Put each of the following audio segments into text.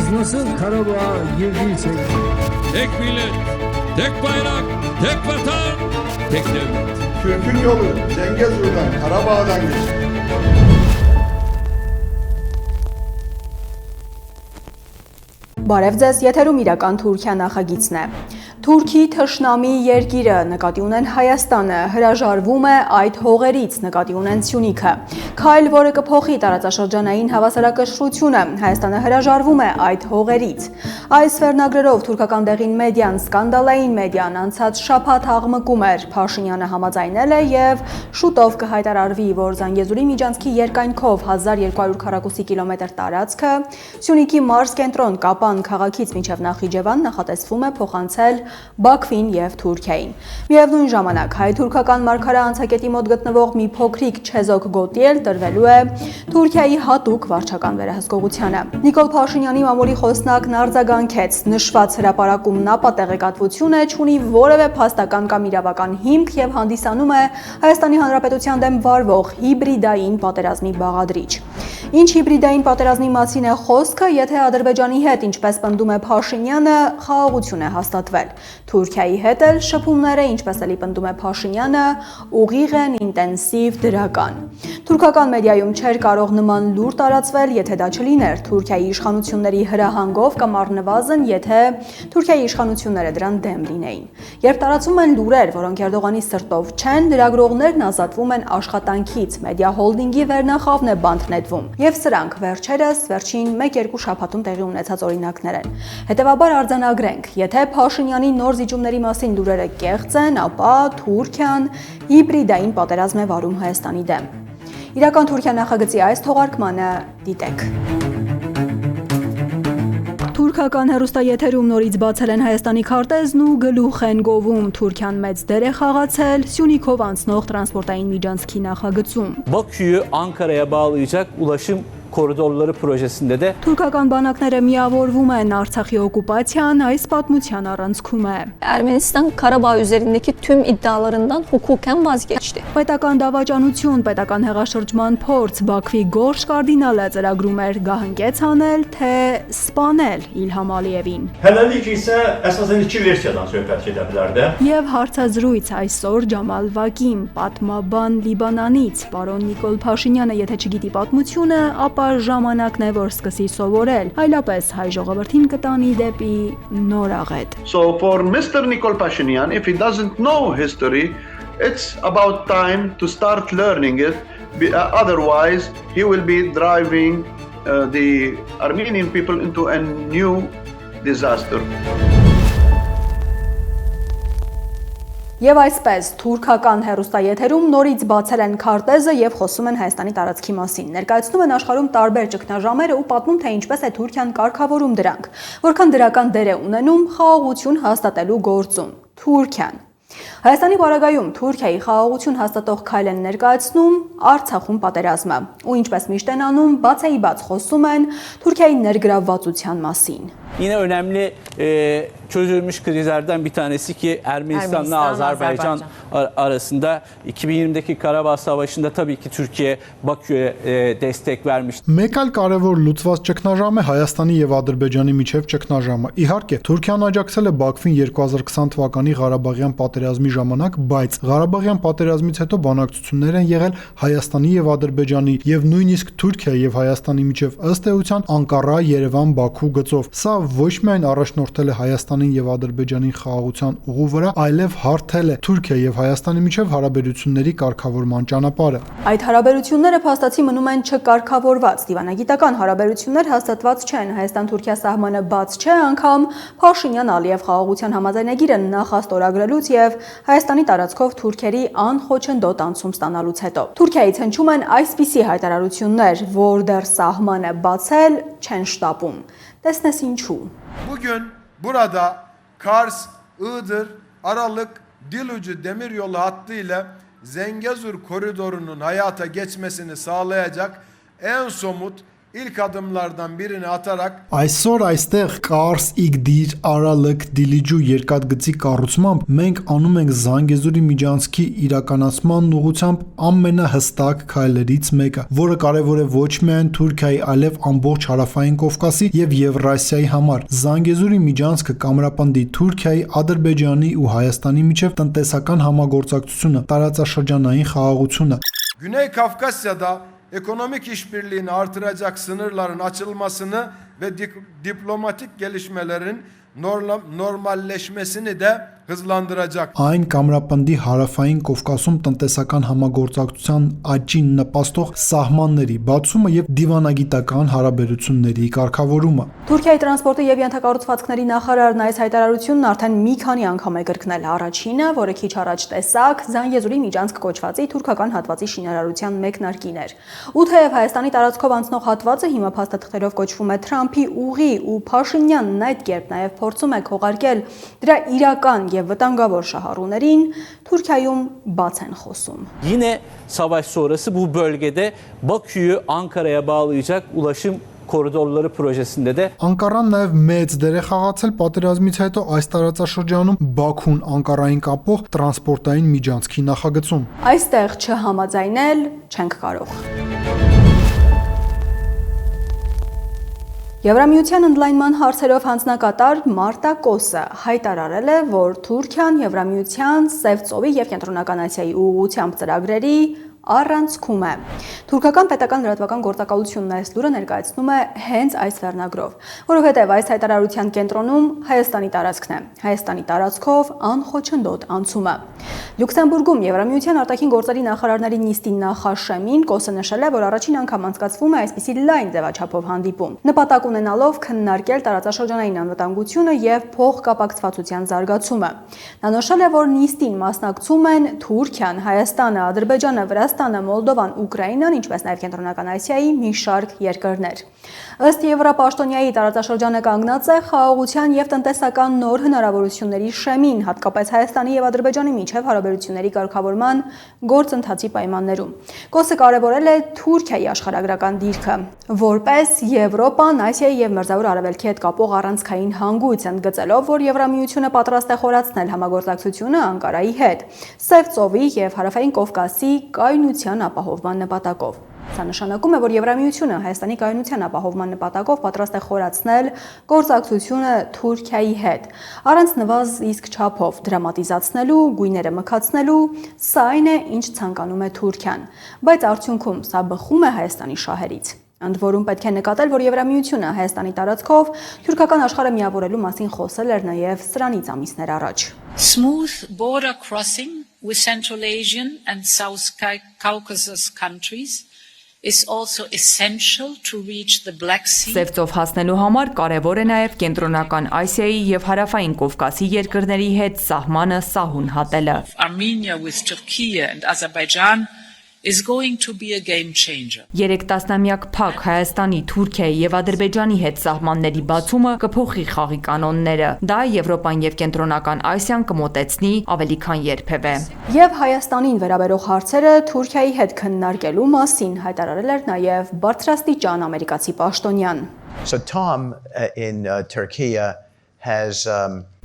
Biz nasıl Karabağ'a girdiysek Tek millet, tek bayrak, tek vatan, tek devlet. Türk'ün yolu Zengezur'dan, Karabağ'dan geçer. Բարև ձեզ, եթերում իրական Թուրքիա նախագիծն է։ Թուրքի թշնամի երկիրը նկատի ունեն Հայաստանը, հրաժարվում է այդ հողերից նկատի ունեն Սյունիքը։ Քայլ, որը կփոխի տարածաշրջանային հավասարակշռությունը, Հայաստանը հրաժարվում է այդ հողերից։ Այս վերնագրերով թուրքական դեղին մեդիան, սկանդալային մեդիան անցած շաբաթ աղմկում էր, Փաշինյանը համաձայնել է եւ շուտով կհայտարարվի, որ Զանգեզուրի միջանցքի երկայնքով 1200 քառակուսի կիլոմետր տարածքը Սյունիքի մարզ կենտրոն Կապան քաղաքից մինչև Նախիջևան նախատեսվում է փոխանցել Բաքվին եւ Թուրքիային։ Միևնույն ժամանակ հայ-թուրքական մարգարե անցակետի մոտ գտնվող մի փոքրիկ չեզոք գոտի էլ տրվելու է Թուրքիայի հատուկ վարչական վերահսկողությանը։ Նիկոլ Փաշինյանի մամուլի խոսնակն արձագանքեց, նշված հրապարակումն ապատեղեկատվություն է, չունի որևէ փաստական կամ իրավական հիմք եւ հանդիսանում է Հայաստանի Հանրապետության դեմ վարվող հիբրիդային պատերազմի բաղադրիչ։ Ինչ հիբրիդային պատերազմի մասին է խոսքը, եթե Ադրբեջանի հետ, ինչպես պնդում է Փաշինյանը, խաղաղություն է հաստատվել։ Թուրքիայի հետ էլ շփումները, ինչպես էլի պնդում է Փաշինյանը, ուղիղ են, ինտենսիվ, դրական։ Թուրքական մեդիայում չէր կարող նման լուր տարածվել, եթե դա չլիներ Թուրքիայի իշխանությունների հրահանգով կամ առնվազն, եթե Թուրքիայի իշխանությունները դրան դեմ լինեին։ Երբ տարածում են լուրեր, որոնք Էրդողանի սրտով չեն, լրագրողներն ազատվում են աշխատանքից, մեդիա հոլդինգի վերնախավն է բանտ նետվում։ Եվ սրանք վերջերս վերջին 1-2 շաբաթում տեղի ունեցած օրինակներ են։ Հետևաբար արձանագրենք, եթե Փաշինյանի նոր զիջումների մասին լուրերը կեղծ են, ապա Թուրքիան հիբրիդային պատերազմ է վարում Հայաստանի դեմ։ Իրական Թուրքիա նախագծի այս թողարկմանը դիտեք։ Թուրքական հեռուստաեթերում նորից բացել են Հայաստանի քարտեզն ու գլուխ են գովում Թուրքիան մեծ դեր է խաղացել Սյունիքով անցնող տրանսպորտային միջանցքի նախագծում։ Bakü'yü Ankara'ya bağlayacak ulaşım koridorları projesinde de Թուրքական բանակները միավորվում են Արցախի օկուպացիան այս պատմության առանցքում է։ Ermenistan Karabağ üzerindeki tüm iddialarından hukuken vazgeçti. Պետական դավաճանություն, պետական հեղաշրջման փորձ, Բաքվի գորշ կարդինալը ծրագրում էր գահնկեց անել, թե սպանել İlham Ալիևին։ Hələlik isə əsasən iki versiyadan söhbət gedə bilər də. Եվ հարցազրույց այսօր Ջամալ Վակիմ, պատմաբան Լիբանանից, պարոն Նիկոլ Փաշինյանը, եթե չգիտի պատմությունը, ապա ժամանակն է, որ սկսի սովորել, այլապես հայ ժողովրդին կտանի դեպի նոր աղետ։ So for Mr. Nikol Pashinyan, if he doesn't know history, it's about time to start learning it. Otherwise, he will be driving the Armenian people into a new disaster. Եվ այսպես, թուրքական հեռուստաեթերում նորից բացել են քարտեզը եւ խոսում են Հայաստանի տարածքի մասին։ Ներկայացնում են աշխարհում տարբեր ճգնաժամերը ու պատմում, թե ինչպես է Թուրքիան կարգավորում դրանք, որքան դրական դեր է ունենում խաղաղություն հաստատելու գործում։ Թուրքիան Հայաստանի բարագայում Թուրքիայի խաղաղություն հաստատող քայլ են ներկայացնում Արցախում պատերազմը, ու ինչպես միշտ են անում, բացեի բաց խոսում են Թուրքիայի ներգրավվածության մասին։ yine önemli çözülmüş krizlerden bir tanesi ki Ermenistan'la Azerbaycan arasında 2020'deki Karabağ Savaşı'nda tabii ki Türkiye Bakü'ye destek vermişti. Մեկ այլ կարևոր լուծված ճգնաժամ է Հայաստանի եւ Ադրբեջանի միջև ճգնաժամը։ Իհարկե, Թուրքիան աջակցել է Բաքվին 2020 թվականի Ղարաբաղյան պատերազմի ժամանակ, բայց Ղարաբաղյան պատերազմից հետո բանակցություններ են եղել Հայաստանի եւ Ադրբեջանի եւ նույնիսկ Թուրքիա եւ Հայաստանի միջև ըստ էության Անկարա, Երևան, Բաքու գծով։ Սա ոչ միայն առաջնորդել է Հայաստանին եւ Ադրբեջանին խաղաղության ուղու վրա, այլև հարթել է Թուրքիա եւ Հայաստանի միջև հարաբերությունների կարգավորման ճանապարհը։ Այդ հարաբերությունները փաստացի մնում են չկարգավորված, դիվանագիտական հարաբերություններ հաստատված չեն, Հայաստան-Թուրքիա սահմանը բաց չէ, անգամ Փաշինյան-Ալիև խաղաղության համաձայնագիրը նախաստորագրելուց եւ Հայաստանի տարածքով թուրքերի անխոչնդոտ անցում ստանալուց հետո։ Թուրքիայից հնչում են այսպիսի հայտարարություններ, որ դեռ սահմանը բացել չեն շտապում։ Տեսնես ինչու։ Bugün burada Kars, Iğdır, Aralık, Dilucu demiryolu hattıyla Zengezur koridorunun hayata geçmesini sağlayacak en somut ilk adımlardan birini atarak Այսօր այստեղ Կարս Իգդիր Արալք Դիլիջու երկաթգծի կառուցմամբ մենք անում ենք Զանգեզուրի միջանցքի իրականացման ուղղությամբ ամենահստակ քայլերից մեկը, որը կարևոր է ոչ միայն Թուրքիայի, այլև ամբողջ Հարավային Կովկասի եւ Եվրասիայի համար։ Զանգեզուրի միջանցքը կամրապնդի Թուրքիայի, Ադրբեջանի ու Հայաստանի միջև տնտեսական համագործակցությունը, տարածաշրջանային խաղաղությունը։ Güney Kafkasya'da ekonomik işbirliğini artıracak sınırların açılmasını ve diplomatik gelişmelerin normalleşmesini de hızlandıracak. Այն կամրապնդի Հարավային Կովկասում տնտեսական համագործակցության աճին նպաստող սահմանների բացումը եւ դիվանագիտական հարաբերությունների կարգավորումը։ Թուրքիայի տրանսպորտի եւ ենթակառուցվածքների նախարարն այս հայտարարությունն արդեն մի քանի անգամ է կրկնել։ Առաջինը, որը քիչ առաջ տեսակ, Զանգեզուրի միջանցք կոչվածի թուրքական հատվածի շինարարության մեկնարկին էր։ Ու թեև Հայաստանի տարածքով անցնող հատվածը հիմա փաստաթղթերով կոչվում է Թրամփի ուղի ու Փաշինյանն այդ կերպ նաեւ փորձում է քողարկել դրա իրական եւ վտանգավոր şaharunların Türkiye'yum baz են խոսում։ Yine savaş sonrası bu bölgede Bakü'yü Ankara'ya bağlayacak ulaşım koridorları projesinde de Անկարան նաև մեծ դեր է խաղացել պատերազմից հետո այս տարածաշրջանում Բաքուն Անկարային կապող տրանսպորտային միջանցքի նախագծում։ Այստեղ չհամաձայնել չենք կարող։ Եվրամիության ընդլայնման հարցերով հանձնակատար Մարտա Կոսը հայտարարել է, որ Թուրքիան Եվրամիության Սև ծովի եւ Կենտրոնական Ասիայի ուղղությամբ ծրագրերի առանցքում է։ Թուրքական պետական լրատվական գործակալությունն այս լուրը ներկայացնում է հենց այս վերնագրով, որովհետև այս հայտարարության կենտրոնում Հայաստանի տարածքն է։ Հայաստանի տարածքով անխոչնդոտ անցումը։ Լյուքսեմբուրգում Եվրամիության արտաքին գործերի նախարարների նիստի նախաշեմին Կոսը նշել է, որ առաջին անգամ անցկացվում է այսպիսի լայն ձևաչափով հանդիպում, նպատակ ունենալով քննարկել տարածաշրջանային անվտանգությունը եւ փոխկապակցվածության զարգացումը։ Նա նշել է, որ նիստին մասնակցում են Թուրքիան, Հայաստանը, Ադրբեջանը, Վրաստանը, Մոլդովան, Ուկրաինան, ինչպես նաև Կենտրոնական Ասիայի մի շարք երկրներ։ Ըստ Եվրապաշտոնյայի տարածաշրջանը կանգնած է խաղաղության եւ տնտեսական նոր հնարավորությունների շեմին, հատկապես Հայաստանի եւ Ադրբեջանի միջև հարաբերությունների կարգավորման գործընթացի պայմաններում։ Կոսը կարևորել է Թուրքիայի աշխարհագրական դիրքը, որպես Եվրոպան, Ասիայի եւ Մերձավոր Արևելքի հետ կապող առանցքային հանգույց, ընդգծելով, որ Եվրամիությունը պատրաստ է խորացնել համագործակցությունը Անկարայի հետ, Սև ծովի եւ Հարավային Կովկասի կայունության ապահովման նպատակով։ Սա նշանակում է, որ Եվրամիությունը Հայաստանի կայունության ապահովման նպատակով պատրաստ է խորացնել գործակցությունը Թուրքիայի հետ, առանց նվազիսկ չափով դրամատիզացնելու, գույները մքացնելու, սա այն է, ինչ ցանկանում է Թուրքիան, բայց արդյունքում սա բխում է Հայաստանի շահերից։ Ընդ որում պետք է նկատել, որ Եվրամիությունը Հայաստանի տարածքով թուրքական աշխարհը միավորելու մասին խոսել էր նաև սրանից ամիսներ առաջ։ Smooth border crossing with Central Asian and South Caucasus countries is also essential to reach the Black Sea. Սև ծով հասնելու համար կարևոր է նաև Կենտրոնական Ասիայի եւ Հարավային Կովկասի երկրների հետ սահմանը սահուն հատելը։ Armenia with Turkey and Azerbaijan is going to be a game changer. 3 տասնամյակ փակ Հայաստանի, Թուրքիայի եւ Ադրբեջանի հետ սահմանների բացումը կփոխի խաղի կանոնները։ Դա Եվրոպան եւ Կենտրոնական Ասիան կմոտեցնի ավելի քան երբևէ։ Եվ Հայաստանին վերաբերող հարցերը Թուրքիայի հետ քննարկելու մասին հայտարարել էր նաեւ բարձրաստիճան ամերիկացի պաշտոնյան։ So Tom in Turkey has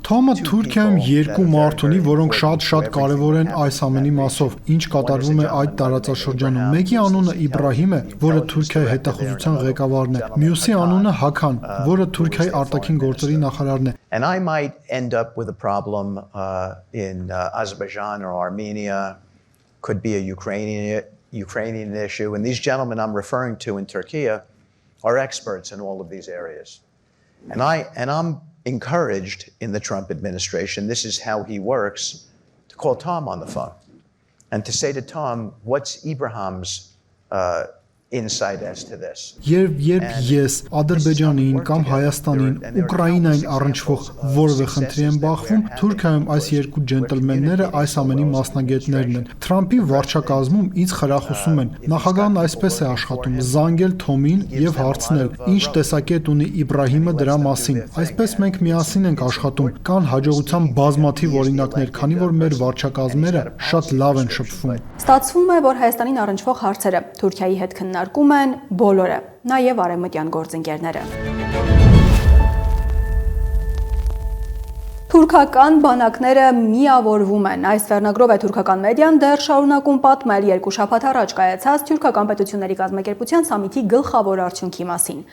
Թոմը Թուրքիայում երկու մարդ ունի, որոնք շատ կարևոր են այս ամենի մասով, ինչ կատարվում է այդ տարածաշրջանում։ Մեկի անունը Իբրահիմ է, որը Թուրքիայի հետախուզության ղեկավարն է, մյուսի անունը Հական, որը Թուրքիայի արտաքին գործերի նախարարն է։ And I might end up with a problem in Azerbaijan or Armenia, could be a Ukrainian issue, and these gentlemen I'm referring to in Turkey are experts in all of these areas. And I'm encouraged in the Trump administration, this is how he works, to call Tom on the phone and to say to Tom, what's Ibrahim's insight as to this. Երբ ես Ադրբեջանին կամ Հայաստանին, Ուկրաինային առնչվող որևէ խնդրի եմ բախվում, Թուրքիայում այս երկու ջենտլմենները այս ամենի մասնագետներն են։ Թրամփի վարչակազմում ինձ խրախուսում են։ Նախագահն այսպես է աշխատում՝ զանգել Թոմին եւ հարցնել, ինչ տեսակետ ունի Իբրահիմը դրա մասին։ Այսպես մենք միասին ենք աշխատում։ Կան հաջողության բազմաթիվ օրինակներ, քանի որ մեր վարչակազմերը շատ լավ են շփվում։ Ստացվում է, որ Հայաստանին առնչվող հարցերը Թուրքիայի հետ քննարկվում քննարկում են բոլորը, նաև արևմտյան գործընկերները։ Թուրքական բանակները միավորվում են։ Այս վերնագրով է թուրքական մեդիան դեռ շարունակում պատմել 2 շաբաթ առաջ կայացած թուրքական պետությունների կազմակերպության սամիթի գլխավոր արդյունքի մասին։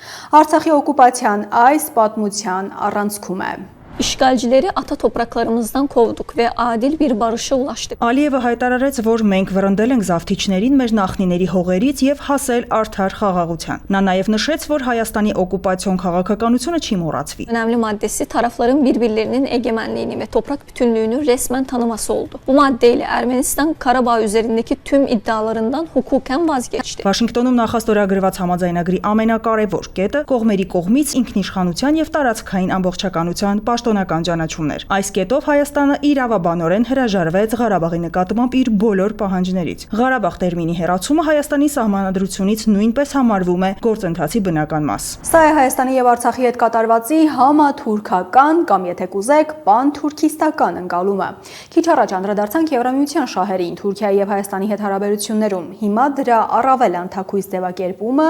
Արցախի օկուպացիան այս պատմության առանցքում է։ İşgalcileri ata topraklarımızdan kovduk ve adil bir barışa ulaştık. Ալիևը հայտարարեց, որ մենք վրընդել ենք զավթիչներին մեր նախնիների հողերից եւ հասել արդար խաղաղության։ Նա նաեւ նշեց, որ Հայաստանի օկուպացիոն քաղաքականությունը չի մոռացվի։ Önemli maddesi tarafların birbirlerinin egemenliğini ve toprak bütünlüğünü resmen tanıması oldu. Bu maddeyle Ermenistan Karabağ üzerindeki tüm iddialarından hukuken vazgeçti. Վաշինգտոնում նախաստորագրված համաձայնագրի ամենակարևոր կետը կողմերի կողմից ինքնիշխանության եւ տարածքային ամբողջականության պաշտոնական ճանաչումներ։ Այս կետով Հայաստանը իրավաբանորեն հրաժարվեց Ղարաբաղի նկատմամբ իր բոլոր պահանջներից։ Ղարաբաղ տերմինի հեռացումը Հայաստանի սահմանադրությունից նույնպես համարվում է գործընթացի բնական մաս։ Սա է Հայաստանի եւ Արցախի հետ կատարվածի համաթուրքական կամ եթե կուզեք պանթուրքիստական ընկալումը։ Քիչ առաջ անդրադարձանք Եվրամիության շահերին Թուրքիայի եւ Հայաստանի հետ հարաբերություններում։ Հիմա դրա առավել անթակույց ձևակերպումը,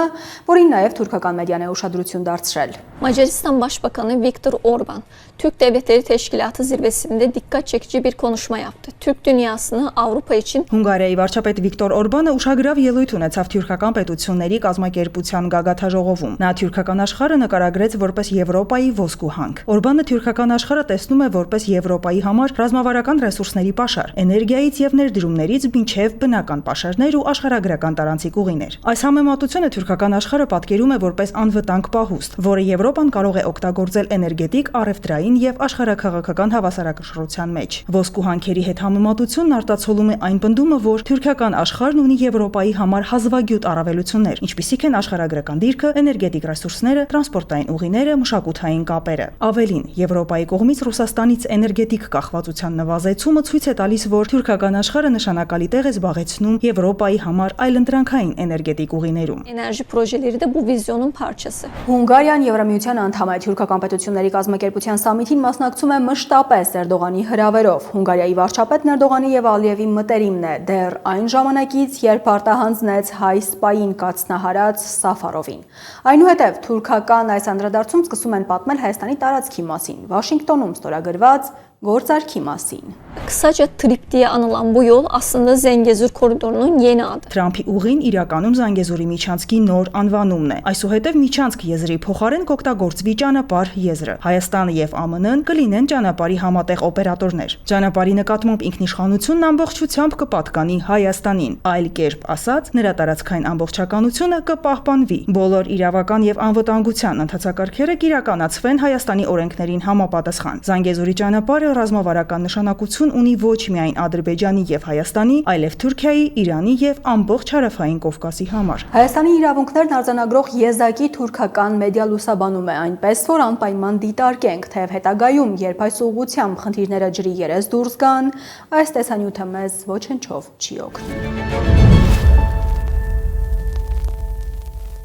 որին նաեւ թուրքական մեդիան է ուշադրություն դարձրել։ Macaristan Başbakanı Viktor Orban, Türk Devletleri Teşkilatı zirvesinde dikkat çekici bir konuşma yaptı. Türk dünyasını Avrupa için Հունգարիայի վարչապետ Վիկտոր Օրբանը ուշագրավ ելույթ ունեցավ թուրքական պետությունների կազմակերպության գագաթաժողովում։ Նա թուրքական աշխարհը նկարագրեց որպես Եվրոպայի ոսկու հանք։ Օրբանը թուրքական աշխարհը տեսնում է որպես Եվրոպայի համար ռազմավարական ռեսուրսների պաշար, էներգիայից եւ ներդրումներից մինչեւ բնական պաշարներ ու աշխարհագրական տարանցիկ ուղիներ։ Այս համեմատությունը թուրքական աշխարհը պատկերում է որպես անվտանգ պահուստ, որը Եվրոպան կարող է օգտագործել էներգետիկ, առևտրային եւ աշխարհաքաղաքական հավասարակշռության մեջ։ Ոսկու հանքերի հետ համեմատությունն արտացոլում է այն պնդումը, որ թուրքական աշխարհն ունի Եվրոպայի համար հազվագյուտ առավելություններ, ինչպիսիք են աշխարհագրական դիրքը, էներգետիկ ռեսուրսները, տրանսպորտային ուղիները, մշակութային կապերը։ Ավելին, Եվրոպայի կողմից Ռուսաստանից էներգետիկ կախվածության նվազեցումը ցույց է տալիս, որ թուրքական աշխարհը նշանակալի տեղ է զբաղեցնում Եվրոպայի համար այլընտրանքային էներգետիկ ուղիներում։ enerji projeleri de bu vizyonun parçası. Հունգարիան Եվրամիության անդամ է թուրքական պետությունների կազմակերպության սամիթին մասնակցում է մշտապես Էրդողանի հրավերով։ Հունգարիայի վարչապետն Էրդողանի եւ Ալիևի մտերիմն է դեռ այն ժամանակից, երբ արտահանձնեց հայ սպային կացնահարած Սաֆարովին։ Այնուհետև թուրքական այս անդրադարձում սկսում են պատմել Հայաստանի տարածքի մասին, Վաշինգտոնում ստորագրված գործարքի մասին։ Kısaca trip diye anılan bu yol aslında Zengezur koridorunun yeni adı. Թրամփի ուղին իրականում Զանգեզուրի միջանցքի նոր անվանումն է։ Այսուհետև միջանցք եզրի փոխարեն կօգտագործվի ճանապարհ եզրը։ Հայաստանը եւ ԱՄՆ-ն կլինեն ճանապարհի համատեղ օպերատորներ։ Ճանապարհի նկատմամբ ինքնիշխանությունն ամբողջությամբ կպատկանի Հայաստանին, այլ կերպ ասած, նրա տարածքային ամբողջականությունը կպահպանվի։ Բոլոր իրավական եւ անվտանգության ընթացակարգերը կիրականացվեն Հայաստանի օրենքներին համապատասխան։ Զանգեզուրի ճանապարհը ռազմավարական նշանակություն ունի ոչ միայն Ադրբեջանի եւ Հայաստանի, այլև Թուրքիայի, Իրանի եւ ամբողջ հարավային Կովկասի համար։ Հայաստանի իրավունքներն արձանագրող եզակի թուրքական մեդիա լուսաբանում է այնպես, որ անպայման դիտարկենք, թեև հետագայում, երբ այս ուղղությամբ խնդիրները ջրի երես դուրս գան, այս տեսանյութը մեզ ոչնչով չի օգնի։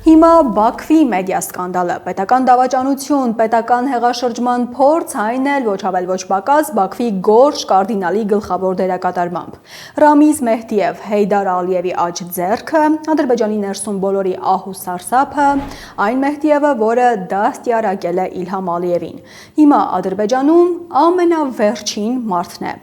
Հիմա Բաքվի մեդիա սկանդալը, պետական դավաճանություն, պետական հեղաշրջման փորձ, այն էլ ոչ ավել ոչ պակաս Բաքվի գորշ կարդինալի գլխավոր դերակատարմամբ։ Ռամիզ Մեհդիև, Հեյդար Ալիևի աջ ձեռքը, Ադրբեջանի ներսում բոլորի ահ ու սարսափը, այն Մեհդիևը, որը դաստիարակել է Իլհամ Ալիևին։ Հիմա Ադրբեջանում ամենավերջին մարդն է։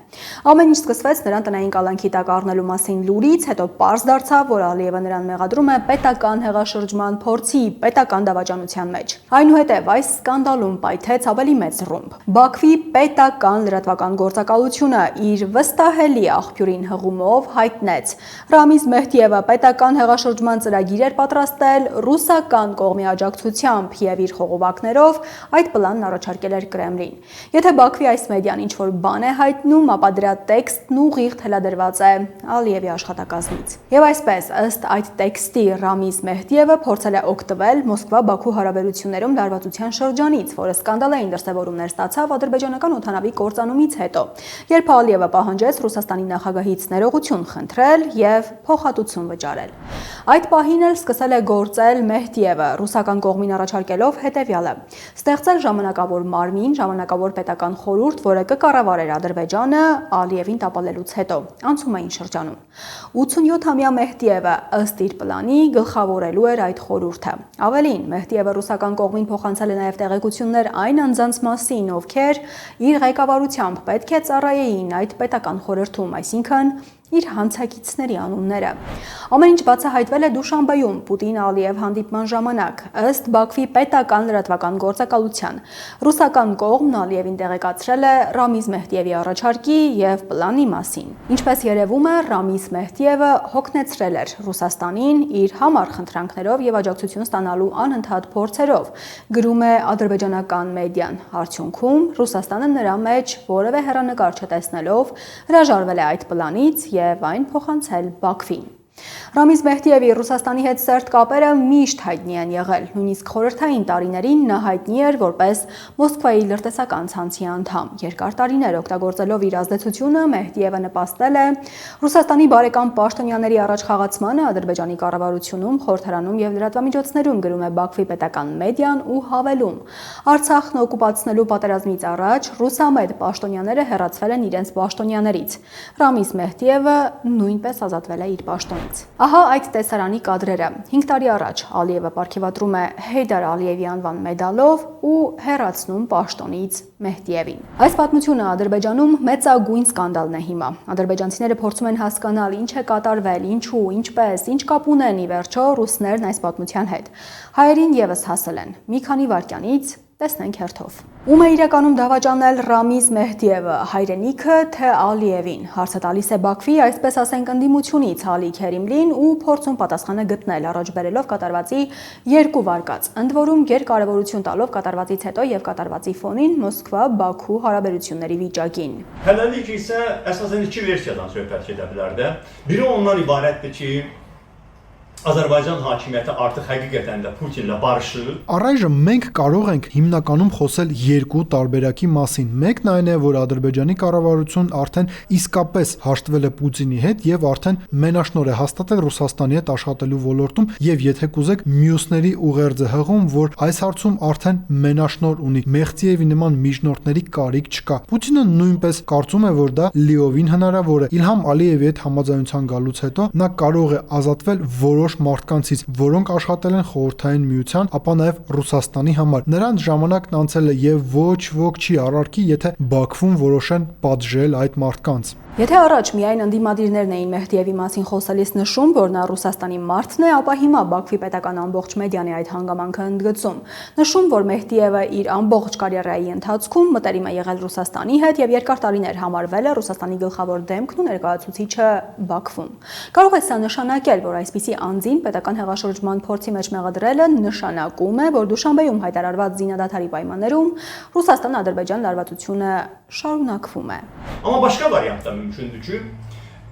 Ամեն ինչ սկսվեց նրան տնային կալանքի տակ առնելու մասին լուրից, հետո պարզ դարձավ, որ Ալիևը նրան մեղադրում է պետական հեղաշրջման փորձի պետական դավաճանության մեջ։ Այնուհետև այս սկանդալում պայթեց ավելի մեծ ռումբ։ Բաքվի պետական լրատվական գործակալությունը իր վստահելի աղբյուրին հղումով հայտնեց. Ռամիզ Մեհդիևը պետական հեղաշրջման ծրագիր էր պատրաստել ռուսական կողմի աջակցությամբ եւ իր խողովակներով այդ պլանն առաջարկել էր Կրեմլին։ Եթե Բաքվի այս մեդիան ինչ-որ բան է հայտնում, ապա դրա տեքստն ուղիղ թելադրված է Ալիևի աշխատակազմից։ Եվ այսպես, ըստ այդ տեքստի Ռամիզ Մեհդիևը փորձել փորձել է օգտվել Մոսկվա-Բաքու հարաբերություններում լարվածության շրջանից, որը սկանդալային դրսևորումներ ստացավ ադրբեջանական օդանավի կործանումից հետո, երբ Ալիևը պահանջեց Ռուսաստանի նախագահից ներողություն խնդրել եւ փոխհատուցում վճարել։ Այդ պահին էլ սկսել է գործել Մեհդիևը, ռուսական կողմին առաջարկելով հետևյալը. ստեղծել ժամանակավոր մարմին, ժամանակավոր պետական խորհուրդ, որը կկառավարեր Ադրբեջանը Ալիևին տապալելուց հետո, անցումային շրջանում։ 87-ամյա Մեհդիևը ըստ իր պլանի գլխավորելու էր այդ խորհուրդը։ Ավելին, Մեհդիևը ռուսական կողմին փոխանցել է նաև տեղեկություններ այն անձանց մասին, ովքեր իր ղեկավարությամբ պետք է ծառայեին այդ պետական խորհրդում, այսինքն իր հանցակիցների անունները։ Ամեն ինչ բացահայտվել է Դուշանբեում Պուտին-Ալիև հանդիպման ժամանակ, ըստ Բաքվի պետական լրատվական գործակալության։ Ռուսական կողմն Ալիևին տեղեկացրել է Ռամիզ Մեհդիևի առաջարկի եւ պլանի մասին։ Ինչպես երևում է, Ռամիզ Մեհդիևը հոգնեցրել էր Ռուսաստանին իր համար խնդրանքներով եւ աջակցություն ստանալու անընդհատ փորձերով, գրում է ադրբեջանական մեդիան։ Արդյունքում Ռուսաստանը նրա մեջ որևէ հեռանկար չտեսնելով հրաժարվել է այդ պլանից եւ այն փոխանցել Բաքվին։ Ռամիզ Մեհդիևի Ռուսաստանի հետ սերտ կապերը միշտ հայտնի են եղել, նույնիսկ խորհրդային տարիներին նա հայտնի էր որպես Մոսկվայի լրտեսական ցանցի անդամ։ Երկար տարիներ օգտագործելով իր ազդեցությունը Մեհդիևը նպաստել է Ռուսաստանի բարեկամ պաշտոնյաների առաջխաղացմանը Ադրբեջանի կառավարությունում, խորհրդարանում եւ լրատվամիջոցներում, գրում է Բաքվի պետական մեդիան ու հավելում. Արցախն օկուպացնելու պատերազմից առաջ ռուսամետ պաշտոնյաները հեռացվել են իրենց պաշտոնյաներից։ Ռամիզ Մեհդիևը նույնպես ազատվել է իր պաշտոնից։ Ահա այդ տեսարանի կադրերը։ 5 տարի առաջ Ալիևը պարգևատրում է Հեյդար Ալիևի անվան մեդալով ու հեռացնում պաշտոնից Մեհդիևին։ Այս պատմությունը Ադրբեջանում մեծագույն սկանդալն է հիմա։ Ադրբեջանցիները փորձում են հասկանալ ինչ է կատարվել, ինչու, ինչպես, ինչ կապ ունեն ի վերջո ռուսներն այս պատմության հետ։ Հայերին եւս հասել են։ Մի քանի վայրկյանից տեսնենք հերթով։ Ում է իրականում դավաճանել Ռամիզ Մեհդիևը, հայրենիքը թե Ալիևին։ Հարցը տալիս է Բաքվի, այսպես ասենք, ընդդիմությունից Ալի Քերիմլին ու փորձում պատասխանը գտնել, առաջ բերելով կատարվածի 2 վարկած, ընդ որում գերկարևորություն տալով կատարվածից հետո եւ կատարվածի ֆոնին Մոսկվա-Բաքու հարաբերությունների վիճակին։ Hələlik isə əsasən 2 versiyadan söhbət gedə bilər də. Biri ondan ibarətdir ki, Azərbaycan hakimiyyəti artıq həqiqətən də Putinlə barışır։ Առայժմ մենք կարող ենք հիմնականում խոսել երկու տարբերակի մասին։ Մեկն այն է, որ Ադրբեջանի կառավարությունն արդեն իսկապես հաշտվել է Պուտինի հետ եւ արդեն մենաշնոր է հաստատել Ռուսաստանի հետ աշխատելու ոլորտում եւ եթե կուզեք մյուսների ուղերձը հղում, որ այս հարցում արդեն մենաշնոր ունի։ Մեհդիևի նման միջնորդների կարիք չկա։ Պուտինը նույնպես կարծում է, որ դա լիովին հնարավոր է։ Իլհամ Ալիևի հետ համաձայնության գալուց հետո նա կարող է ազատվել որոշ մարդկանցից, որոնք աշխատել են խորհրդային միության, ապա նաև Ռուսաստանի համար։ Նրանց ժամանակն անցել է եւ ոչ ոք չի առարկի, եթե Բաքվում որոշեն պատժել այդ մարդկանց։ Եթե առաջ միայն ընդդիմադիրներն էին Մեհդիևի մասին խոսելիս նշում, որ նա Ռուսաստանի մարդն է, ապա հիմա Բաքվի պետական ամբողջ մեդիան է այդ հանգամանքը ընդգծում։ Նշում, որ Մեհդիևը իր ամբողջ կարիերայի ընթացքում մտերիմ է եղել Ռուսաստանի հետ եւ երկար տարիներ համարվել է Ռուսաստանի գլխավոր դեմքն ու ներկայացուցիչը Բաքվում։ Կարող է սա նշանակել, որ այսպիսի անձին պետական հեղաշրջման փորձի մեջ մեղադրելը նշանակում է, որ Դուշանբեում հայտարարված զինադադարի պայմաններում Ռուսաստան-Ադրբեջան լարվածությունը շարունակվում է։ Amma başqa variant da mümkündür ki,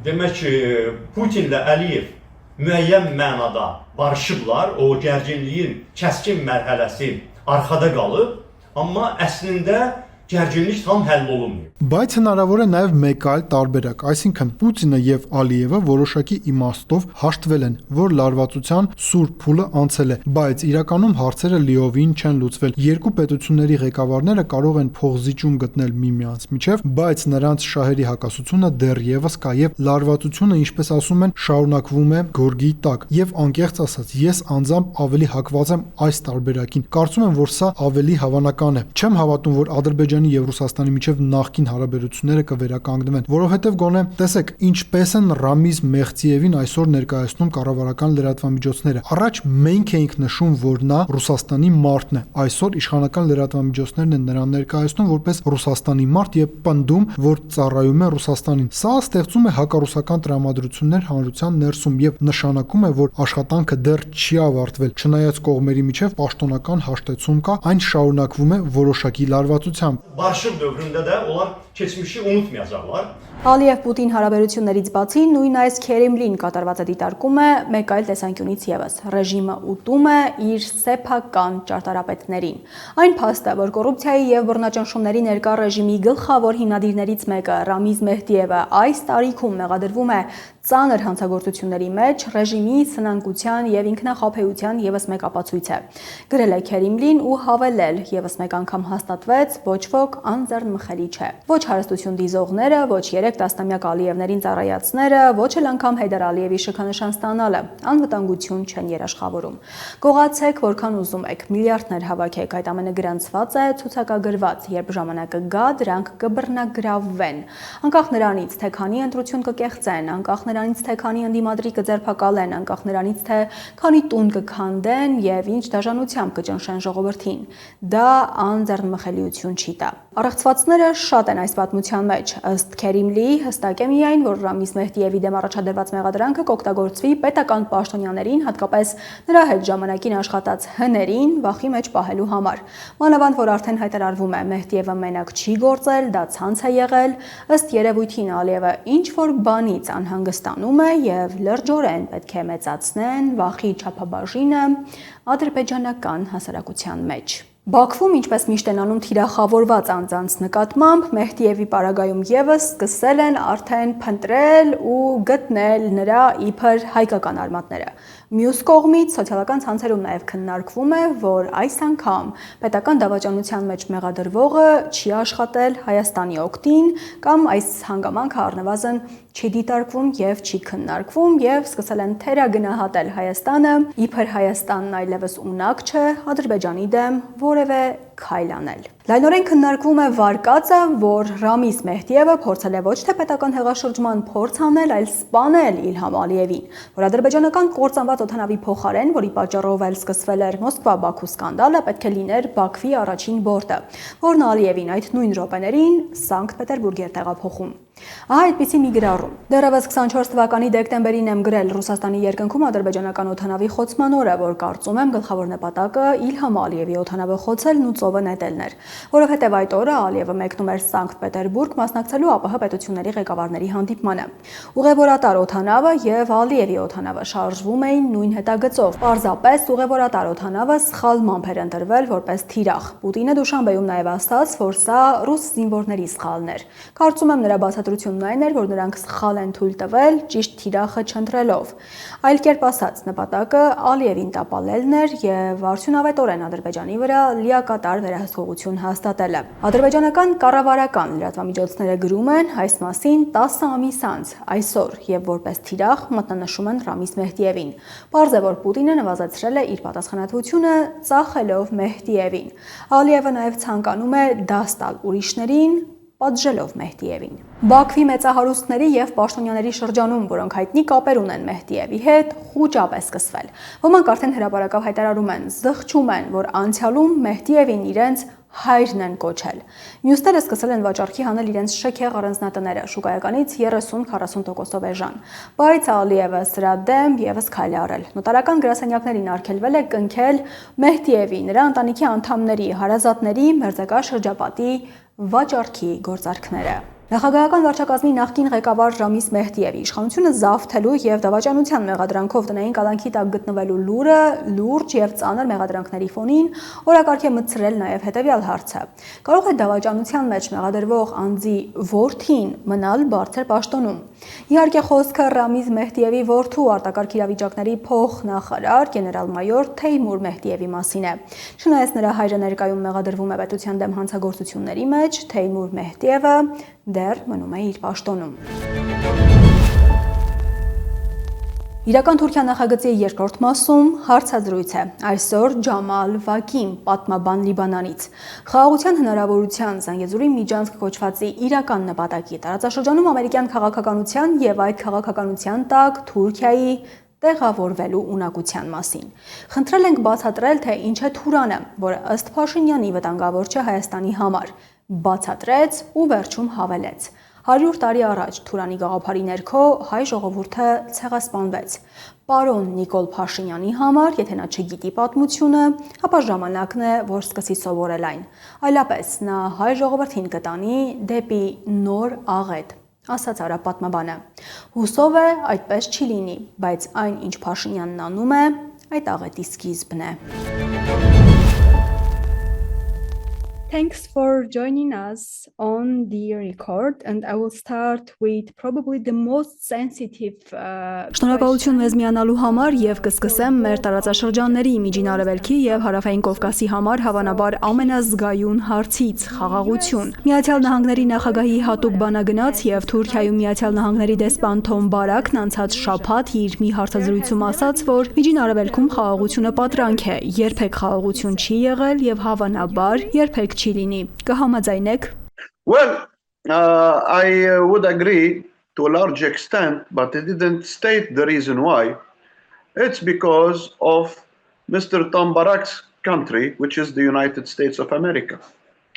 demək ki, Putinlə Əliyev müəyyən mənada barışıblar, o gərginliyin kəskin mərhələsi arxada qalıb, amma əslində gərginlik tam həll olunmuyor։ Բայց հնարավոր է նաև մեկ այլ տարբերակ, այսինքն Պուտինը եւ Ալիևը որոշակի իմաստով հաշտվել են, որ լարվածության սուր փուլը անցել է, բայց իրականում հարցերը լիովին չեն լուծվել։ Երկու պետությունների ղեկավարները կարող են փոխզիջում գտնել միմյանց միջև, բայց նրանց շահերի հակասությունը դեռևս կա եւ լարվածությունը, ինչպես ասում են, շարունակվում է գորգի տակ։ Եվ անկեղծ ասած, ես անձամբ ավելի հակված եմ այս տարբերակին։ Կարծում եմ, որ սա ավելի հավանական է։ Չեմ հավատում, որ Ադրբեջանի եւ Ռուսաստանի միջև նախկին հարաբերությունները կվերականգնվեն, որովհետև գոնե տեսեք ինչպես են Ռամիզ Մեհդիևին այսօր ներկայացնում կառավարական լրատվամիջոցները։ Առաջ մենք էինք նշում, որ նա Ռուսաստանի մարդն է, այսօր իշխանական լրատվամիջոցներն են նրան ներկայացնում որպես Ռուսաստանի մարդ եւ պնդում, որ ծառայում է Ռուսաստանին։ Սա ստեղծում է հակառուսական տրամադրություններ հանրության ներսում եւ նշանակում է, որ աշխատանքը դեռ չի ավարտվել, չնայած կողմերի միջև պաշտոնական հաշտեցում կա, այն շարունակվում է որոշակի լարվածությամբ։ Barışıq dövründə də onlar keçmişi unutmayacaqlar. Ալիև-Պուտին հարաբերություններից բացի նույն այս Քերեմլին կատարվածը դիտարկում է մեկ այլ տեսանկյունից եւս։ Ռեժիմը ուտում է իր սեփական ճարտարապետներին։ Այն փաստը, որ կոռուպցիայի եւ բռնաճնշումների ներկա ռեժիմի գլխավոր հիմնադիրներից մեկը Ռամիզ Մեհդիևը այս տարիքում մեղադրվում է ծանր հանցագործությունների մեջ, ռեժիմի սնանկության եւ ինքնախաբեության եւս մեկ ապացույց է։ Գրել է Քերեմլին ու հավելել, եւս մեկ անգամ հաստատվեց, ոչ ոք անձեռնմխելի չէ։ Ոչ հարստություն դիզողները, ոչ 3 տասնամյակ Ալիևներին ծառայացները, ոչ էլ անգամ Հեյդար Ալիևի շքանշան ստանալը անվտանգություն չեն երաշխավորում։ Գողացեք որքան ուզում եք, միլիարդներ հավաքեք, այդ ամենը գրանցված է, ցուցակագրված, երբ ժամանակը գա, դրանք կբռնագրավվեն։ Անկախ նրանից, թե քանի ընտրություն կկեղծեն, անկախ նրանից, թե քանի ընդդիմադրի կձերբակալեն, անկախ նրանից, թե քանի տուն կքանդեն եւ ինչ դաժանությամբ կճնշեն ժողովրդին։ Դա անձեռնմխելիություն չի տա։ Առեղծվածները շատ են այս պատմության մեջ։ Ըստ Քերեմլի հստակ է միայն, որ Ռամիզ Մեհդիևի դեմ առաջադրված մեղադրանքը կօգտագործվի պետական պաշտոնյաներին, հատկապես նրա հետ ժամանակին աշխատած հներին վախի մեջ պահելու համար։ Մանավանդ, որ արդեն հայտարարվում է, Մեհդիևը մենակ չի գործել, դա ցանց է եղել, ըստ երևույթին Ալիևը ինչ որ բանից անհանգստանում է եւ լրջորեն պետք է մեծացնեն վախի չափաբաժինը ադրբեջանական հասարակության մեջ։ Բաքվում, ինչպես միշտ են անում թիրախավորված անձանց նկատմամբ, Մեհդիևի պարագայում եւս սկսել են արդեն փնտրել ու գտնել նրա իբր հայկական արմատները։ Մյուս կողմից սոցիալական ցանցերում նաև քննարկվում է, որ այս անգամ պետական դավաճանության մեջ մեղադրվողը չի աշխատել Հայաստանի օգտին կամ այս հանգամանքը առնվազն չի դիտարկվում եւ չի քննարկվում եւ սկսել են թերագնահատել Հայաստանը, իբր Հայաստանն այլևս ունակ չէ Ադրբեջանի դեմ որևէ քայլ անել։ Լայնորեն քննարկվում է վարկածը, որ Ռամիզ Մեհդիևը փորձել է ոչ թե պետական հեղաշրջման փորձ անել, այլ սպանել Իլհամ Ալիևին, որ ադրբեջանական կործանված օդանավի փոխարեն, որի պատճառով էլ սկսվել էր Մոսկվա-Բաքու սկանդալը, պետք է լիներ Բաքվի առաջին բորդը, որն Ալիևին այդ նույն րոպեներին Սանկտ Պետերբուրգ էր տեղափոխում։ Ահա այդպիսի մի գրառում։ Դեռևս 24 թվականի դեկտեմբերին եմ գրել Ռուսաստանի երկնքում ադրբեջանական օդանավի խոցման օրը, որ կարծում եմ գլխավոր նպատակը Իլհամ Ալիևի օդանավը խոցելն ու ծովը նետելն էր, որովհետև այդ օրը Ալիևը մեկնում էր Սանկտ Պետերբուրգ մասնակցելու ԱՊՀ պետությունների ղեկավարների հանդիպմանը։ Ուղևորատար օդանավը եւ Ալիևի օդանավը շարժվում էին նույն հետագծով։ Պարզապես ուղևորատար օդանավը սխալմամբ էր ընտրվել որպես թիրախ։ Պուտինը Դուշանբեում նաև ասաց, որ սա ռուս զինվորների սխալն էր։ Կարծում եմ նրա բացատրությունն այն էր, որ նրանք սխալ են թույլ տվել ճիշտ թիրախը չընտրելով։ Այլ կերպ ասած, նպատակը Ալիևին տապալելն էր եւ արդյունավետորեն Ադրբեջանի վրա լիակատար վերահսկողություն հաստատելը։ Ադրբեջանական կառավարական լրատվամիջոցները գրում են այս մասին 10 ամիս անց այսօր եւ որպես թիրախ մատնանշում են Ռամիզ Մեհդիևին։ Պարզ է, որ Պուտինը նվազեցրել է իր պատասխանատվությունը ծախելով Մեհդիևին։ Ալիևը նաեւ ցանկանում է դաս տալ ուրիշներին պատժելով Մեհդիևին։ Բաքվի մեծահարուստների եւ պաշտոնյաների շրջանում, որոնք հայտնի կապեր ունեն Մեհդիևի հետ, խուճապ է սկսվել։ Ոմանք արդեն հրապարակավ հայտարարում են, զղջում են, որ անցյալում Մեհդիևին իրենց հայրն են կոչել։ Մյուսները սկսել են վաճառքի հանել իրենց շքեղ առանձնատները, շուկայականից 30-40%-ով էժան։ Բայց Ալիևը սրա դեմ եւս քայլ է արել։ Նոտարական գրասենյակներին արգելվել է կնքել Մեհդիևի, նրա ընտանիքի անդամների, հարազատների մերձակա շրջապատի վաճառքի գործարքները։ Նախագահական վարչակազմի նախկին ղեկավար Ռամիզ Մեհդիևի իշխանությունը զավթելու եւ դավաճանության մեղադրանքով տնային կալանքի տակ գտնվելու լուրը լուրջ եւ ծանր մեղադրանքների ֆոնին օրակարգ է մտցրել նաեւ հետեւյալ հարցը. կարող է դավաճանության մեջ մեղադրվող անձի որդին մնալ բարձր պաշտոնում։ Իհարկե խոսքը Ռամիզ Մեհդիևի որդու արտակարգ իրավիճակների փոխնախարար գեներալ-մայոր Թեյմուր Մեհդիևի մասին է։ Չնայած նրա հայրը ներկայում մեղադրվում է պետության դեմ հանցագործությունների մեջ, Թեյմուր Մեհդիևը դեռ մնում է իր պաշտոնում։ Իրական Թուրքիա նախագծի երկրորդ մասում հարցազրույց է։ Այսօր Ջամալ Վակիմ, պատմաբան Լիբանանից։ Խաղաղության հնարավորության Զանգեզուրի միջանցք կոչվածի իրական նպատակի տարածաշրջանում ամերիկյան քաղաքականության եւ այդ քաղաքականության տակ Թուրքիայի տեղավորվելու ունակության մասին։ Խնդրել ենք բացատրել, թե ինչ է Թուրանը, որը ըստ Փաշինյանի վտանգավոր չէ Հայաստանի համար։ Բացատրեց ու վերջում հավելեց. 100 տարի առաջ Թուրանի գաղափարի ներքո հայ ժողովուրդը ցեղասպանվեց։ Պարոն Նիկոլ Փաշինյանի համար, եթե նա չգիտի պատմությունը, ապա ժամանակն է, որ սկսի սովորել այն։ Այլապես նա հայ ժողովրդին կտանի դեպի նոր աղետ, ասաց արաբպատմաբանը։ Հուսով է այդպես չի լինի, բայց այն, ինչ Փաշինյանն անում է, այդ աղետի սկիզբն է։ Thanks for joining us on the record, and I will start with probably the most sensitive Շնորհակալություն մեզ միանալու համար եւ կսկսեմ մեր տարածաշրջանների Միջին Արևելքի եւ Հարավային Կովկասի համար հավանաբար ամենազգայուն հարցից՝ խաղաղություն։ Միացյալ Նահանգների նախագահի հատուկ բանագնաց եւ Թուրքիայում Միացյալ Նահանգների դեսպան Թոմ Բարաքն անցած շաբաթ իր մի հարցազրույցում ասաց, որ Միջին Արևելքում խաղաղությունը պատրանք է, երբեք խաղաղություն չի եղել եւ հավանաբար երբեք չի լինի։ Կհամաձայնեք։ Well, I would agree to a large extent, but it didn't state the reason why. It's because of Mr. Tom Barak's country, which is the United States of America.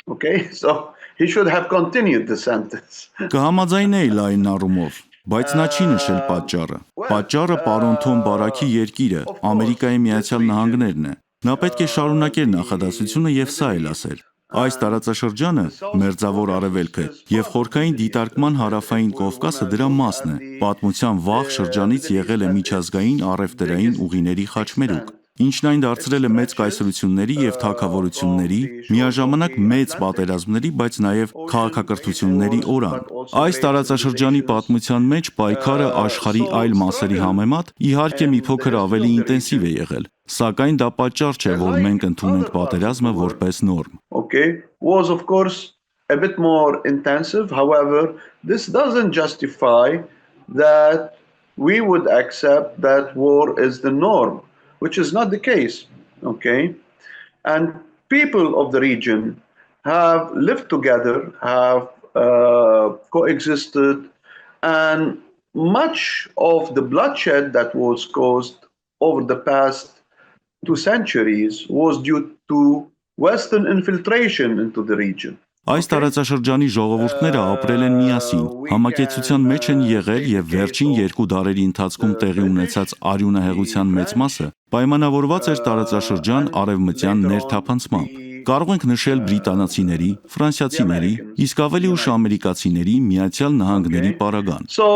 Okay, so he should have continued the sentence. Կհամաձայնեի լայն առումով, բայց նա չի նշել պատճառը։ Պատճառը պարոն Թոմ Բարաքի երկիրը, Ամերիկայի Միացյալ Նահանգներն է։ Նա պետք է շարունակեր նախադասությունը եւ սա էլ ասեր։ Այս տարածաշրջանը, Մերձավոր Արևելքը եւ խորքային դիտարկման Հարավային Կովկասը դրա մասն է։ Պատմության վաղ շրջանից եղել է միջազգային առևտրային ուղիների խաչմերուկ, ինչն այն դարձրել է մեծ կայսրությունների եւ թագավորությունների, միաժամանակ մեծ պատերազմների, բայց նաեւ քաղաքակրթությունների օրան։ Այս տարածաշրջանի պատմության մեջ պայքարը աշխարհի այլ մասերի համեմատ իհարկե մի փոքր ավելի ինտենսիվ է եղել, սակայն դա պատճառ չէ, որ մենք ընդունենք պատերազմը որպես նորմ։ Okay, was of course a bit more intensive. However, this doesn't justify that we would accept that war is the norm, which is not the case. Okay, and people of the region have lived together, have coexisted, and much of the bloodshed that was caused over the past 2 centuries was due to Western infiltration into the region. Այս տարածաշրջանի ժողովուրդները ապրել են միասին, համակեցության մեջ են եղել եւ վերջին 2 դարերի ընթացքում տեղի ունեցած արյունահեղության մեծ մասը պայմանավորված էր տարածաշրջան արևմտյան ներթափանցմամբ։ Կարող ենք նշել բրիտանացիների, ֆրանսիացիների, իսկ ավելի ուշ ամերիկացիների Միացյալ Նահանգների պարագան։ So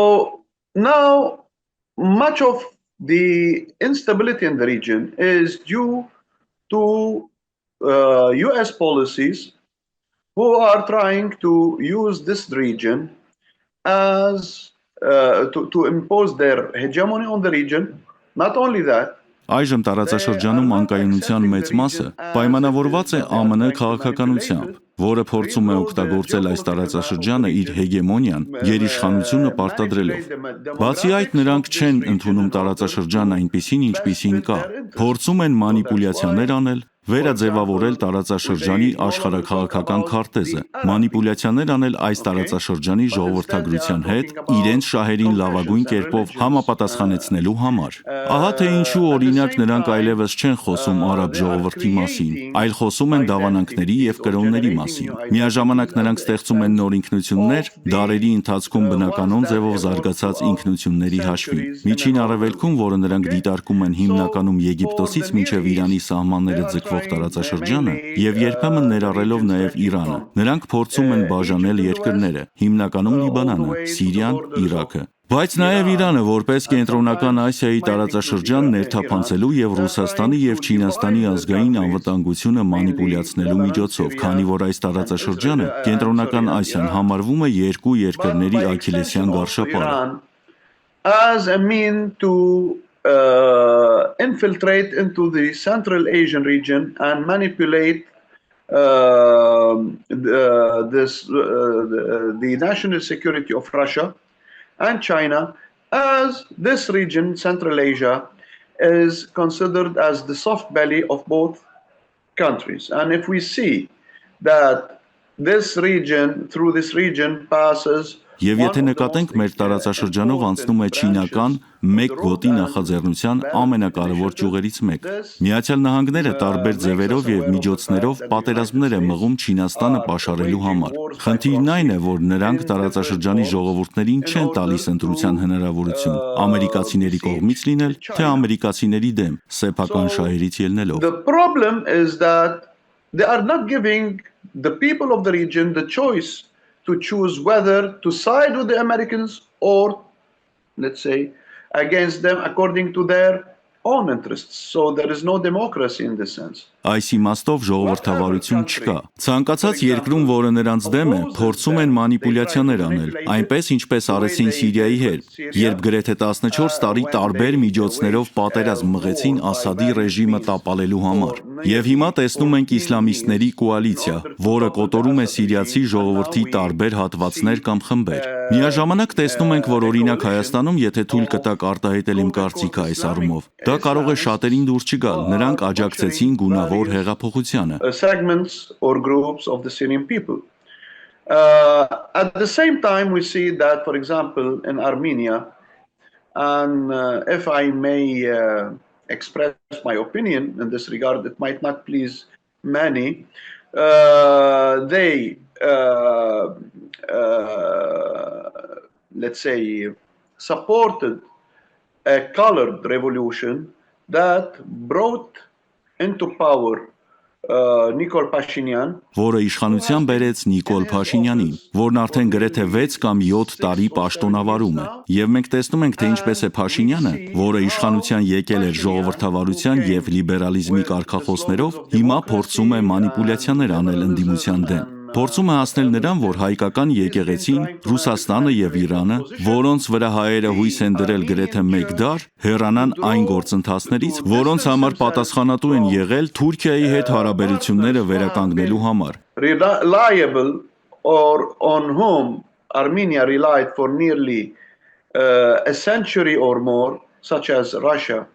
now much of the instability in the region is due to US policies who are trying to use this region as to impose their hegemony on the region. Not only that, Այժմ տարածաշրջանում անկայունության մեծ մասը պայմանավորված է ԱՄՆ քաղաքականությամբ, որը փորձում է օգտագործել այս տարածաշրջանը իր հեգեմոնիան, գերիշխանությունը պարտադրելով։ Բացի այդ, նրանք չեն ընդունում տարածաշրջանը այնպիսին, ինչպիսին կա, փորձում են մանիպուլյացիաներ անել, վերաձևավորել տարածաշրջանի աշխարհաքաղաքական քարտեզը, մանիպուլյացիաներ անել այս տարածաշրջանի ժողովրդագրության հետ, իրենց շահերին լավագույն կերպով համապատասխանեցնելու համար։ Ահա թե ինչու օրինակ նրանք այլևս չեն խոսում արաբ ժողովրդի մասին, այլ խոսում են դավանանքների եւ կրոնների մասին։ Միաժամանակ նրանք ստեղծում են նոր ինքնություններ, դարերի ընթացքում բնականon ձևով զարգացած ինքնությունների հաշվին։ Միջին Արևելքում, որը նրանք դիտարկում են հիմնականում Եգիպտոսից մինչև Իրանի սահմանները ձգվող տարածաշրջանը եւ երբեմն ներառելով նաեւ Իրանը։ Նրանք փորձում են բաժանել երկրները, հիմնականում Լիբանանը, Սիրիան, Իրաքը, բայց նաեւ Իրանը որպես կենտրոնական Ասիայի տարածաշրջան ներթափանցելու եւ Ռուսաստանի եւ Չինաստանի ազգային անվտանգությունը մանիպուլյացնելու միջոցով, քանի որ այս տարածաշրջանը կենտրոնական Ասիան համարվում է երկու երկրների աքիլեսյան գարշապարը։ As a mean to infiltrate into the Central Asian region and manipulate the national security of Russia and China, as this region, Central Asia, is considered as the soft belly of both countries. And if we see that this region, through this region passes Եվ եթե նկատենք մեր տարածաշրջանով անցնում է չինական մեկ գոտի նախաձեռնության ամենակարևոր ճյուղերից մեկը։ Միացյալ Նահանգները տարբեր ձևերով եւ միջոցներով պատերազմներ է մղում Չինաստանը պաշարելու համար։ Խնդիրն այն է, որ նրանք տարածաշրջանի ժողովուրդներին չեն տալիս ընտրության հնարավորություն ամերիկացիների կողմից լինել, թե ամերիկացիների դեմ սեփական շահերից ելնելով։ The problem is that they are not giving the people of the region the choice to choose whether to side with the Americans or, let's say, against them according to their own interests. So there is no democracy in this sense. Այս իմաստով ժողովրդավարություն չկա։ Ցանկացած երկրում, որը նրանց դեմ է, փորձում են մանիպուլյացիաներ անել, այնպես ինչպես արեցին Սիրիայի հետ, երբ գրեթե 14 տարի տարբեր միջոցներով պատերազմ մղեցին Ասադի ռեժիմը տապալելու համար։ Եվ հիմա տեսնում ենք իսլամիստների կոալիցիա, որը կոտորում է սիրիացի ժողովրդի տարբեր հատվածներ կամ խմբեր։ Միաժամանակ տեսնում ենք, որ օրինակ Հայաստանում, եթե թույլ կտակ արտահայտել իմ կարծիքը այս առումով, դա կարող է շատերին դուր չգալ, նրանք աջակցեցին գունավոր հեղափոխությանը։ Segments or groups of the Syrian people. At the same time, we see that, for example, in Armenia, and if I may express my opinion in this regard, it might not please many, they, let's say, supported a colored revolution that brought into power Nikol Pashinyan, որը իշխանության բերեց Նիկոլ Փաշինյանին, որն արդեն գրեթե 6 կամ 7 տարի պաշտոնավարում է։ Եվ մենք տեսնում ենք, թե ինչպես է Փաշինյանը, որը իշխանության եկել էր ժողովրդավարության եւ լիբերալիզմի կարգախոսներով, հիմա փորձում է մանիպուլյացիաներ անել ընդդիմության դեմ։ Փորձում է հասնել նրան, որ հայկական եկեղեցին, Ռուսաստանը եւ Իրանը, որոնց վրա հայերը հույս են դրել գրեթե 1 դար, հեռանան այն գործընթացներից, որոնց համար պատասխանատու են եղել Թուրքիայի հետ հարաբերությունները վերականգնելու համար։ Reliable or on whom Armenia relied for nearly a century or more, such as Russia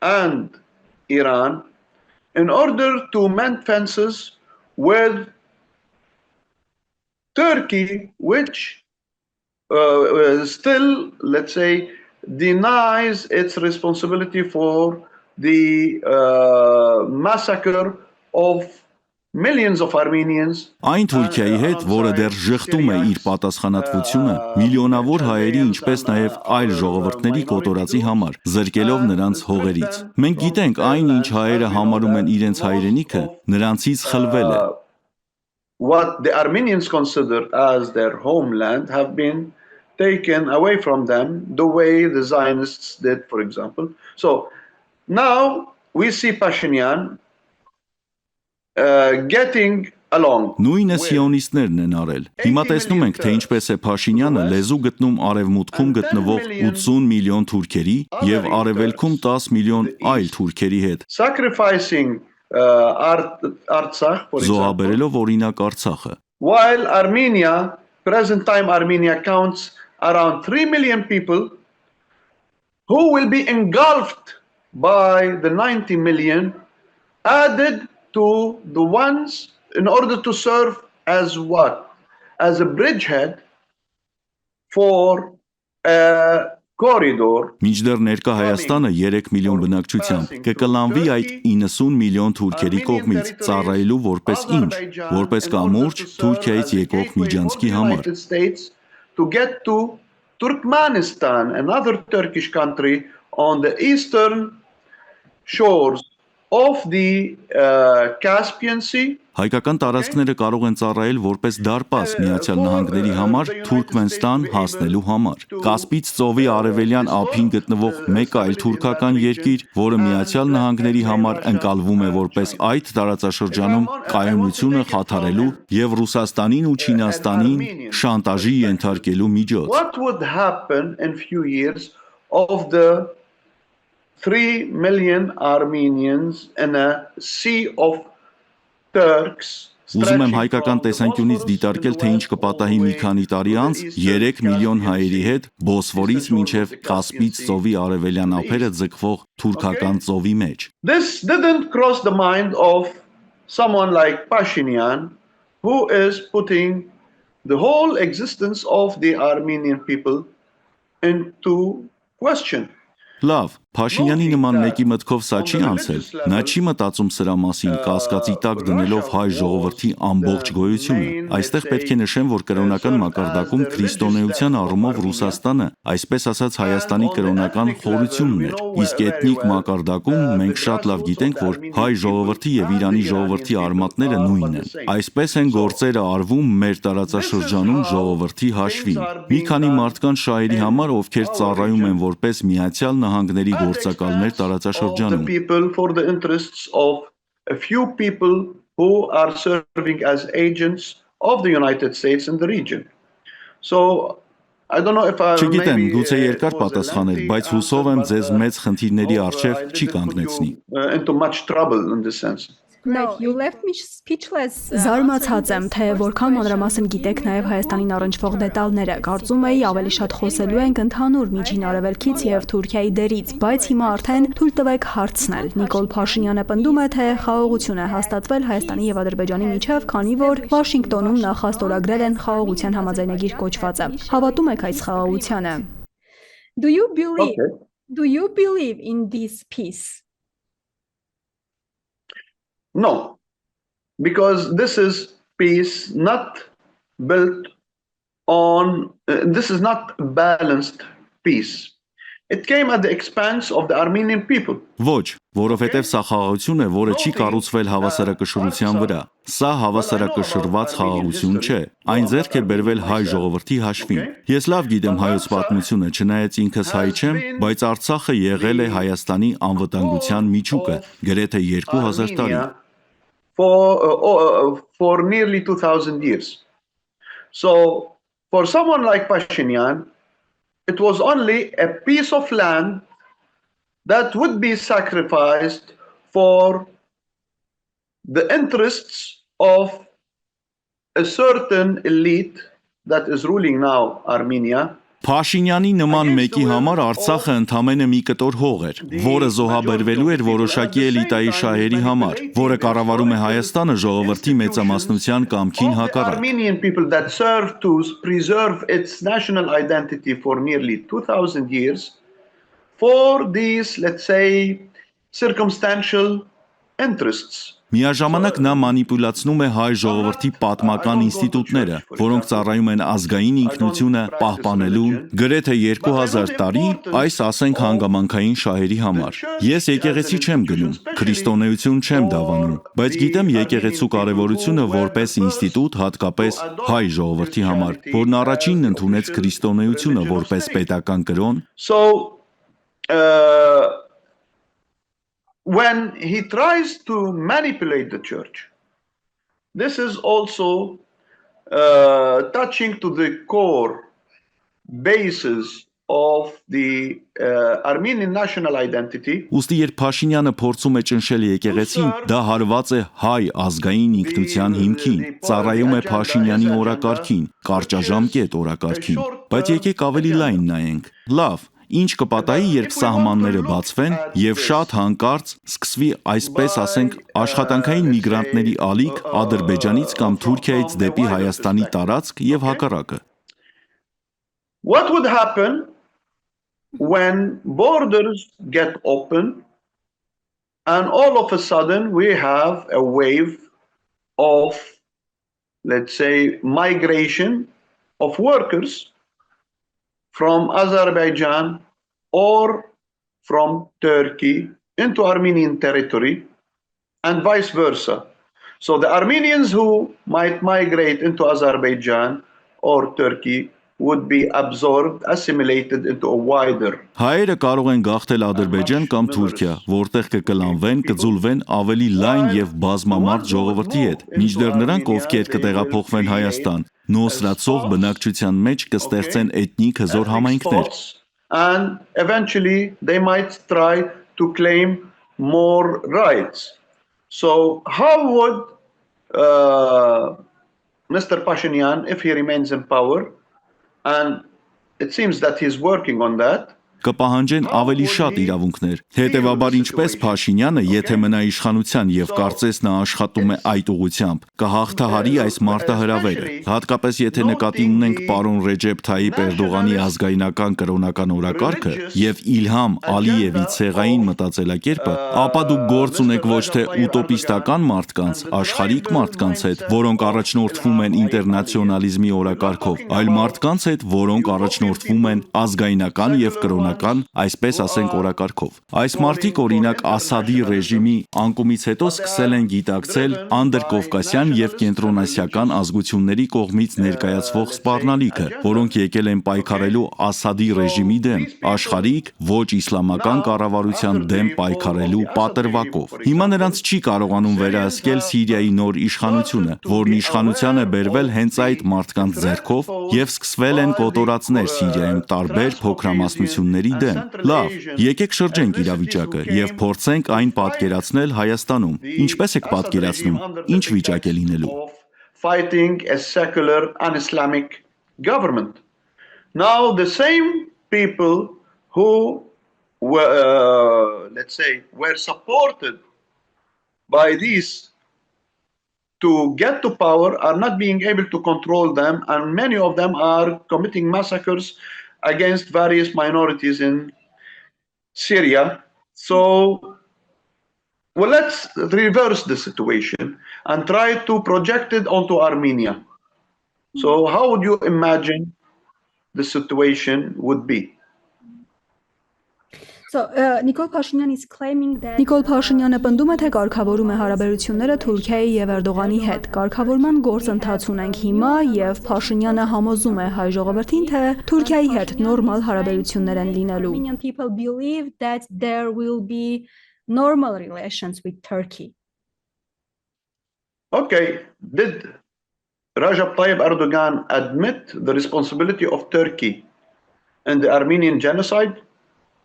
and Iran, in order to mend fences with Turkey, which still, let's say, denies its responsibility for the massacre of millions of Armenians. Այն Թուրքիայի հետ, որը դեռ ժխտում է իր պատասխանատվությունը միլիոնավոր հայերի, ինչպես նաև այլ ժողովուրդների կոտորածի համար, զրկելով նրանց հողերից։ Մենք գիտենք, այն ինչ հայերը համարում են իրենց հայրենիքը, նրանցից խլվել է։ What the Armenians consider as their homeland have been taken away from them, the way the Zionists did, for example. So now we see Pashinyan getting along. Նույնը սիոնիստներն են արել։ Հիմա տեսնում ենք, թե ինչպես է Փաշինյանը լեզու գտնում արևմուտքում գտնվող 80 միլիոն թուրքերի եւ արևելքում 10 միլիոն այլ թուրքերի հետ։ Sacrificing Artsakh, for Զոհաբերելով օրինակ Արցախը։ While Armenia, present time Armenia counts around 3 million people who will be engulfed by the 90 million added to the ones in order to serve as what? As a bridgehead for a corridor. Մինչդեռ ներկա Հայաստանը 3 միլիոն բնակչությամբ կկլանվի այդ 90 միլիոն թուրքերի կողմից, ծառայելու որպես ինչ, որպես կամուրջ Թուրքիայից եկող միջանցքի համար։ To get to Turkmenistan, another Turkish country on the eastern shores of the Caspian Sea. Հայկական տարածքները կարող են ծառայել որպես դարպաս Միացյալ Նահանգների համար Թուրքմենստան հասնելու համար։ Կասպից ծովի արևելյան ափին գտնվող մեկ այլ թուրքական երկիր, որը Միացյալ Նահանգների համար ընկալվում է որպես այդ տարածաշրջանում կայունությունը խաթարելու եւ Ռուսաստանին ու Չինաստանին շանտաժի ենթարկելու միջոց։ What would happen in few years of the 3 million Armenians in a sea of Turks? Ուզում եմ հայկական տեսանկյունից դիտարկել, թե ինչ կպատահի մի քանի տարի անց 3 միլիոն հայերի հետ Բոսֆորից մինչև Կասպից ծովի արևելյան ափերը ձգվող թուրքական ծովի մեջ։ This didn't cross the mind of someone like Pashinyan, who is putting the whole existence of the Armenian people into question. Լավ, Փաշինյանի նման մեկի մտքով սա չի անցել։ Նա չի մտածում սրա մասին, կասկածի տակ դնելով հայ ժողովրդի ամբողջ գոյությունը։ Այստեղ պետք է նշեմ, որ կրոնական մակարդակում քրիստոնեության առումով Ռուսաստանը, այսպես ասած Հայաստանի կրոնական խորությունն էր, իսկ էթնիկ մակարդակում մենք շատ լավ գիտենք, որ հայ ժողովրդի եւ Իրանի ժողովրդի արմատները նույնն են։ Այսպես են գործերը արվում մեր տարածաշրջանում ժողովրդի հաշվին։ Մի քանի մարդկանց շահերի համար, ովքեր ծառայում են որպես Միացյալ Նահանգների գործակալներ տարածաշրջանում։ For the interests of a few people who are serving as agents of the United States in the region. So I don't know if I Չգիտեմ, գուցե երկար պատասխաներ, բայց հուսով եմ ձեզ մեծ խնդիրների առջև չի կանգնեցնի։ Into much trouble in this sense. Զարմացած եմ, թե որքան մանրամասն գիտեք նաև Հայաստանին առնչվող դետալները։ Կարծում էի ավելի շատ խոսելու ենք ընդհանուր Միջին Արևելքից եւ Թուրքիայի դերից, բայց հիմա արդեն թույլ տվեք հարցնել։ Նիկոլ Փաշինյանը պնդում է, թե խաղաղություն է հաստատվել Հայաստանի եւ Ադրբեջանի միջև, քանի որ Վաշինգտոնում նախ ստորագրել են խաղաղության համաձայնագիր կոչվածը։ Հավատում եք այս խաղաղությանը։ Do you believe in this peace? No, because this is peace not built on, this is not balanced peace. It came at the expense of the Armenian people. Ոչ, որովհետև սա խաղաղություն է, որը չի կառուցվել հավասարակշռության վրա։ Սա հավասարակշռված խաղաղություն չէ։ Այն ձեռք է բերվել հայ ժողովրդի հաշվին։ Ես լավ գիտեմ հայոց պատմությունը, չնայած ինքս հայ չեմ, բայց Արցախը եղել է Հայաստանի անվտանգության միջուկը գրեթե 2000 տարի։ For nearly 2000 years. So for someone like Pashinyan, it was only a piece of land that would be sacrificed for the interests of a certain elite that is ruling now Armenia. Փաշինյանի նման մեկի համար Արցախը ընդամենը մի կտոր հող էր, որը զոհաբերվելու էր որոշակի էլիտայի շահերի համար, որը կառավարում է Հայաստանը ժողովրդի մեծամասնության կամքին հակառակ։ Armenian people that served to preserve its national identity for nearly 2000 years for these, let's say, circumstantial interests. Միաժամանակ նա մանիպուլացնում է հայ ժողովրդի պատմական ինստիտուտները, որոնք ծառայում են ազգային ինքնությունը պահպանելու գրեթե 2000 տարի այս ասենք հանգամանքային շահերի համար։ Ես եկեղեցի չեմ գնում, քրիստոնեություն չեմ դավանում, բայց գիտեմ եկեղեցու կարևորությունը որպես ինստիտուտ հատկապես հայ ժողովրդի համար, որն առաջինն ընդունեց քրիստոնեությունը որպես պետական կրոն։ When he tries to manipulate the church, this is also touching to the core basis of the Armenian national identity. Ուստի երբ Փաշինյանը փորձում է ճնշել եկեղեցին, դա հարված է հայ ազգային ինքնության հիմքին, ծառայում է Փաշինյանի օրակարգին, կարճաժամկետ օրակարգին, բայց եկեք ավելի լայն նայենք։ Լավ, ինչ կպատահի, երբ սահմանները բացվեն եւ շատ հանկարծ սկսվի այսպես ասենք աշխատանքային միգրանտների ալիք Ադրբեջանից կամ Թուրքիայից դեպի Հայաստանի տարածք եւ հակառակը։ What would happen when borders get open and all of a sudden we have a wave of, let's say, migration of workers from Azerbaijan or from Turkey into Armenian territory and vice versa. So the Armenians who might migrate into Azerbaijan or Turkey would be absorbed, assimilated into a wider. Հայերը կարող են գաղթել Ադրբեջան կամ Թուրքիա, որտեղ կկլանվեն, կձուլվեն ավելի լայն եւ բազմամարդ ժողովրդի հետ, մինչդեռ նրանք, ովքեր կտեղափոխվեն Հայաստան, նոսրացող բնակչության մեջ կստեղծեն էթնիկ հզոր համայնքներ. And eventually they might try to claim more rights. So how would Mr. Pashinyan, if he remains in power, and it seems that he's working on that. կպահանջեն ավելի շատ իրավունքներ։ Հետևաբար ինչպես Փաշինյանը, եթե մնա իշխանության եւ կարծես նա աշխատում է այդ ուղղությամբ, կհաղթահարի այս մարտահրավերը։ Հատկապես եթե նկատի ունենք պարոն Ռեջեփ Թայիպ Էրդողանի ազգայնական կրոնական օրակարգը եւ Իլհամ Ալիևի ցեղային մտածելակերպը, ապա դուք գործ ունեք ոչ թե ուտոպիստական մարդկանց, աշխարհիկ մարդկանց հետ, որոնք առաջնորդվում են ինտերնացիոնալիզմի օրակարգով, այլ մարդկանց հետ, որոնք առաջնորդվում են ազգայնական եւ կրոնական, այսպես ասենք, օրակարգով։ Այս մարդիկ օրինակ Ասադի ռեժիմի անկումից հետո սկսել են գիտակցել անդրկովկասյան եւ կենտրոնասիական ազգությունների կողմից ներկայացվող սպառնալիքը, որոնք եկել են պայքարելու Ասադի ռեժիմի դեմ, աշխարհիկ ոչ իսլամական կառավարության դեմ պայքարելու պատրվակով։ Հիմա նրանց չի կարողանում վերահսկել Սիրիայի նոր իշխանությունը, որն իշխանության է բերվել հենց այդ մարդկանց ձեռքով եւ սկսվել են կոտորածներ Սիրիայում տարբեր փոքրամասնությունների դեմ։ Լավ, եկեք շրջենք իրավիճակը եւ փորձենք այն պատկերացնել Հայաստանում։ Ինչպես եք պատկերացնում, ինչ վիճակ է լինելու։ Fighting a secular un-Islamic government. Now the same people who were, let's say, were supported by these to get to power are not being able to control them, and many of them are committing massacres against various minorities in Syria. So, well, let's reverse the situation and try to project it onto Armenia. So, how would you imagine the situation would be? Նիկոլ Փաշինյանը պնդում է, թե կարգավորում է հարաբերությունները Թուրքիայի եւ Էրդողանի հետ։ Կարգավորման գործընթաց ունենք հիմա եւ Փաշինյանը համոզում է հայ ժողովրդին, թե Թուրքիայի հետ նորմալ հարաբերություններ են լինելու։ Okay, did Recep Tayyip Erdogan admit the responsibility of Turkey in the Armenian genocide?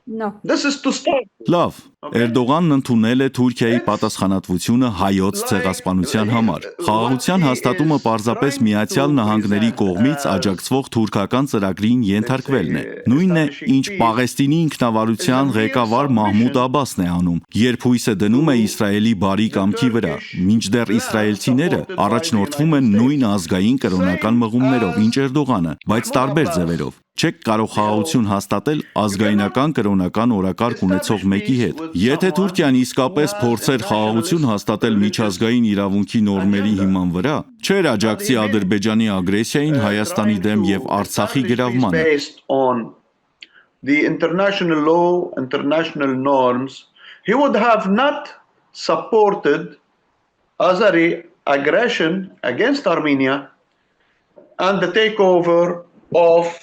No. This is to start. Լավ, Էրդողանն ընդունել է Թուրքիայի պատասխանատվությունը հայոց ցեղասպանության համար։ Խաղաղության հաստատումը պարզապես Միացյալ Նահանգների կողմից աջակցվող թուրքական ծրագրին ենթարկվելն է։ Նույնն է, ինչ Պաղեստինի ինքնավարության ղեկավար Մահմուդ Աբասն է անում, երբ հույսը դնում է Իսրայելի բարի կամքի վրա, մինչդեռ իսրայելցիները առաջնորդվում են նույն ազգային կրոնական մղումներով, ինչ Էրդողանը, բայց տարբեր ձևերով։ Չեք կարող խաղաղություն հաստատել ազգայնական կրոնական օրակարգ ունեցող մեկի հետ։ Եթե Թուրքիան իսկապես փորձեր խաղաղություն հաստատել միջազգային իրավունքի նորմերի հիման վրա, չէր աջակցի Ադրբեջանի ագրեսիային Հայաստանի դեմ եւ Արցախի գրավմանը։ The international law, international norms, he would have not supported Azeri aggression against Armenia and the takeover of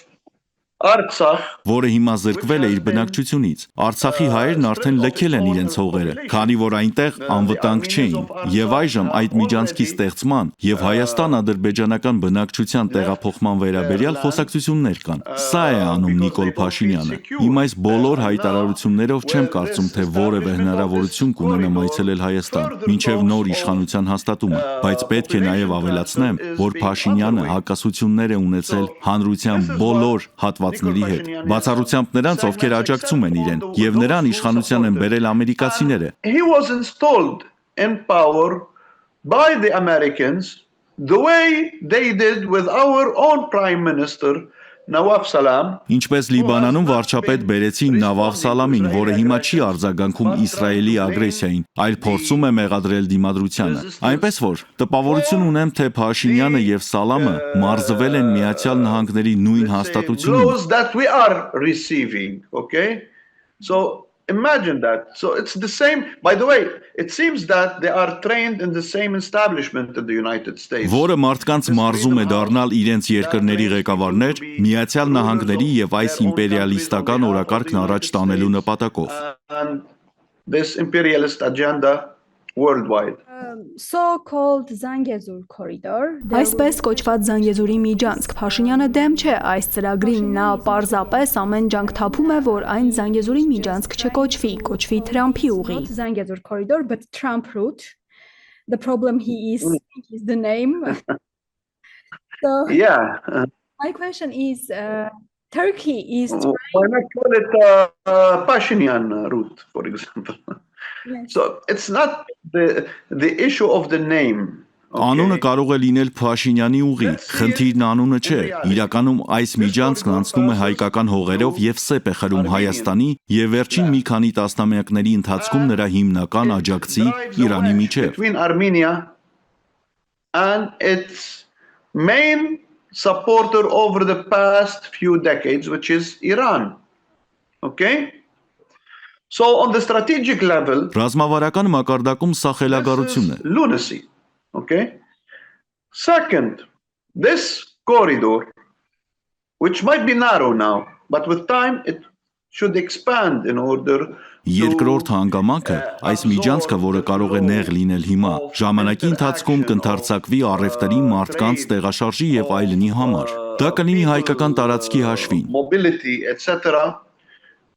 Artsakh, որը հիմա զրկվել է իր բնակչությունից։ Արցախի հայերն արդեն լքել են իրենց հողերը, քանի որ այնտեղ անվտանգ չէին, եւ այժմ այդ միջանցքի ստեղծման եւ Հայաստան-ադրբեջանական բնակչության տեղափոխման վերաբերյալ խոսակցություններ կան։ Սա է անում Նիկոլ Փաշինյանը։ Իմ այս բոլոր հայտարարություններով չեմ կարծում, թե որևէ հնարավորություն կունենամ այցելել Հայաստան, մինչեւ նոր իշխանության հաստատումը, բայց պետք է նաեւ ավելացնեմ, որ Փաշինյանը հակասություններ է ունեցել հանրության բոլոր հատվածների հետ, բացառությամբ նրանց, ովքեր աջակցում են իրեն, եւ նրան իշխանության են բերել ամերիկացիները։ He was installed in power by the Americans the way they did with our own Prime Minister Nawaf Salam. Ինչպես Լիբանանում վարչապետ բերեցին Նավաֆ Սալամին, որը հիմա չի արձագանքում Իսրայելի ագրեսիային, այլ փորձում է մեղադրել դիմադրությանը։ Այնպես որ տպավորություն ունեմ, թե Փաշինյանը եւ Սալամը մարզվել են Միացյալ Նահանգների նույն հաստատությունում։ Those that we are receiving, okay? So imagine that. So it's the same. By the way, it seems that they are trained in the same establishment in the United States. Որը մարդկանց մարզում է դառնալ իրենց երկրների ղեկավարներ Միացյալ Նահանգների եւ այս իմպերիալիստական օրակարգն առաջ տանելու նպատակով։ And this imperialist agenda worldwide. So-called Zangezur corridor. Այսպես կոչված Զանգեզուրի միջանցք Փաշինյանը դեմ չէ այս ծրագրին, նա պարզապես ամեն ջանք թափում է, որ այն Զանգեզուրի միջանցք չկոչվի, կոչվի Թրամփի ուղի։ Zangezur corridor, but Trump route. The problem is the name. So yeah. My question is Turkey is Why not call it Pashinyan route, for example? So it's not the issue of the name. Անունը կարող է լինել Փաշինյանի ուղի, խնդիրն անունը չէ։ Իրականում այս միջանցքն անցնում է հայկական հողերով եւ սեպ է խրում Հայաստանի եւ վերջին մի քանի տասնամյակների ընթացքում նրա հիմնական աջակցի Իրանի միջև։ Between Armenia and its main supporter over the past few decades, which is Iran. Okay? So on the strategic level, Ռազմավարական մակարդակում սա խելագարություն է։ Lunacy. Okay? Second, this corridor, which might be narrow now, but with time it should expand in order Երկրորդ հանգամանքը, այս միջանցքը, որը կարող է նեղ լինել հիմա, ժամանակի ընթացքում կընդարձակվի առևտրի, մարդկանց, տեղաշարժի եւ այլնի համար։ Դա կլինի հայկական տարածքի հաշվին։ Mobility, etc.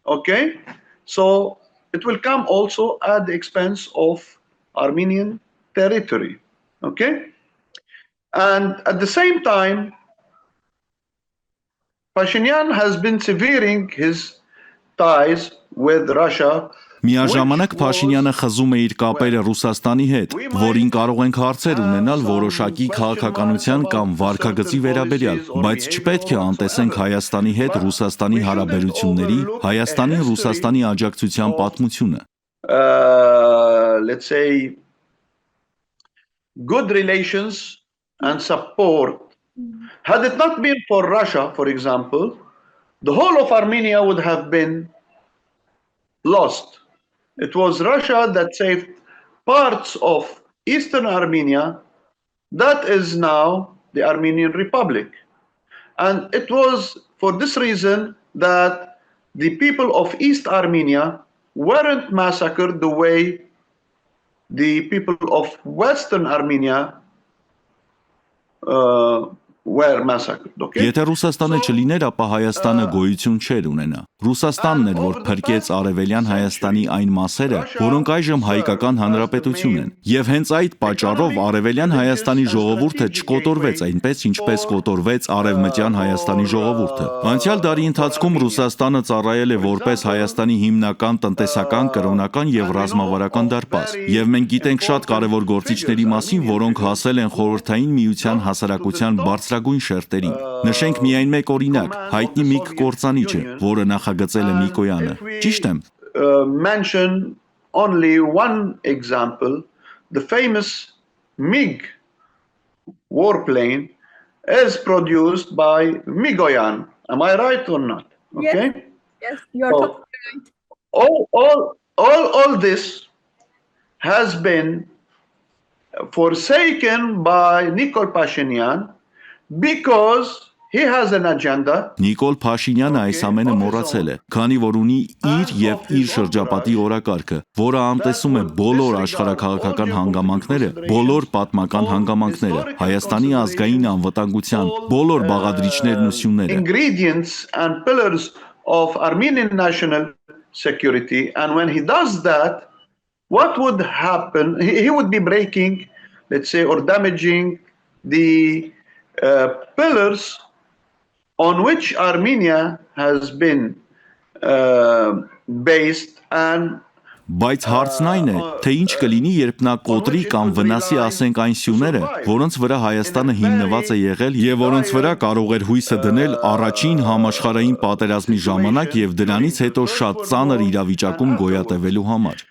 Okay? So it will come also at the expense of Armenian territory. Okay? And at the same time, Pashinyan has been severing his ties with Russia. Միաժամանակ Փաշինյանը խզում է իր կապերը Ռուսաստանի հետ, որին կարող ենք հարցեր ունենալ որոշակի քաղաքականության կամ վարքագծի վերաբերյալ, բայց չպետք է անտեսենք Հայաստանի հետ Ռուսաստանի հարաբերությունների, Հայաստանի Ռուսաստանի աջակցության պատմությունը։ Let's say good relations and support. Had it not been for Russia, for example, the whole of Armenia would have been lost. It was Russia that saved parts of eastern Armenia, that is now the Armenian Republic. And it was for this reason that the people of East Armenia weren't massacred the way the people of Western Armenia were massacred. Okay? Եթե Ռուսաստանը չլիներ, ապա Հայաստանը գոյություն չէր ունենա։ Ռուսաստանն էր, որ փրկեց Արևելյան Հայաստանի այն մասերը, որոնք այժմ հայկական հանրապետություն են։ Եվ հենց այդ պատճառով Արևելյան Հայաստանի ժողովուրդը չկոտորվեց այնպես, ինչպես կոտորվեց Արևմտյան Հայաստանի ժողովուրդը։ Անցյալ դարի ընթացքում Ռուսաստանը ծառայել է որպես Հայաստանի հիմնական տնտեսական, կրոնական եւ ռազմավարական դարպաս։ Եվ մենք գիտենք շատ կարևոր գործիչների մասին, որոնք հասել են Խորհրդային Միության հասարակության բարձրագույն շերտերին։ Նշենք միայն մեկ օրինակ, հայտնի Միգ կործանիչը, որը նախագծել է Միկոյանը։ Ճիշտ եմ։ Mention only one example, the famous MiG warplane is produced by Mikoyan. Am I right or not? Okay. Yes, you're totally right. All this has been forsaken by Nikol Pashinyan because he has an agenda. Նիկոլ Փաշինյանը այս ամենը մոռացել է, քանի որ ունի իր եւ իր շրջապատի օրակարգը, որը անտեսում է բոլոր աշխարհաքաղաքական հանգամանքները, բոլոր պատմական հանգամանքները, Հայաստանի ազգային անվտանգության բոլոր բաղադրիչներն ու սյունները։ Ingredients and pillars of Armenian national security, and when he does that, what would happen? He would be breaking, let's say, or damaging the pillars on which Armenia has been based and Բայց հարցն այն է, թե ինչ կլինի, երբ նա կոտրի կամ վնասի, ասենք, այն սյուները, որոնց վրա Հայաստանը հիմնված է եղել եւ որոնց վրա կարող էր հույսը դնել առաջին համաշխարհային պատերազմի ժամանակ եւ դրանից հետո շատ ծանր իրավիճակում գոյատևելու համար։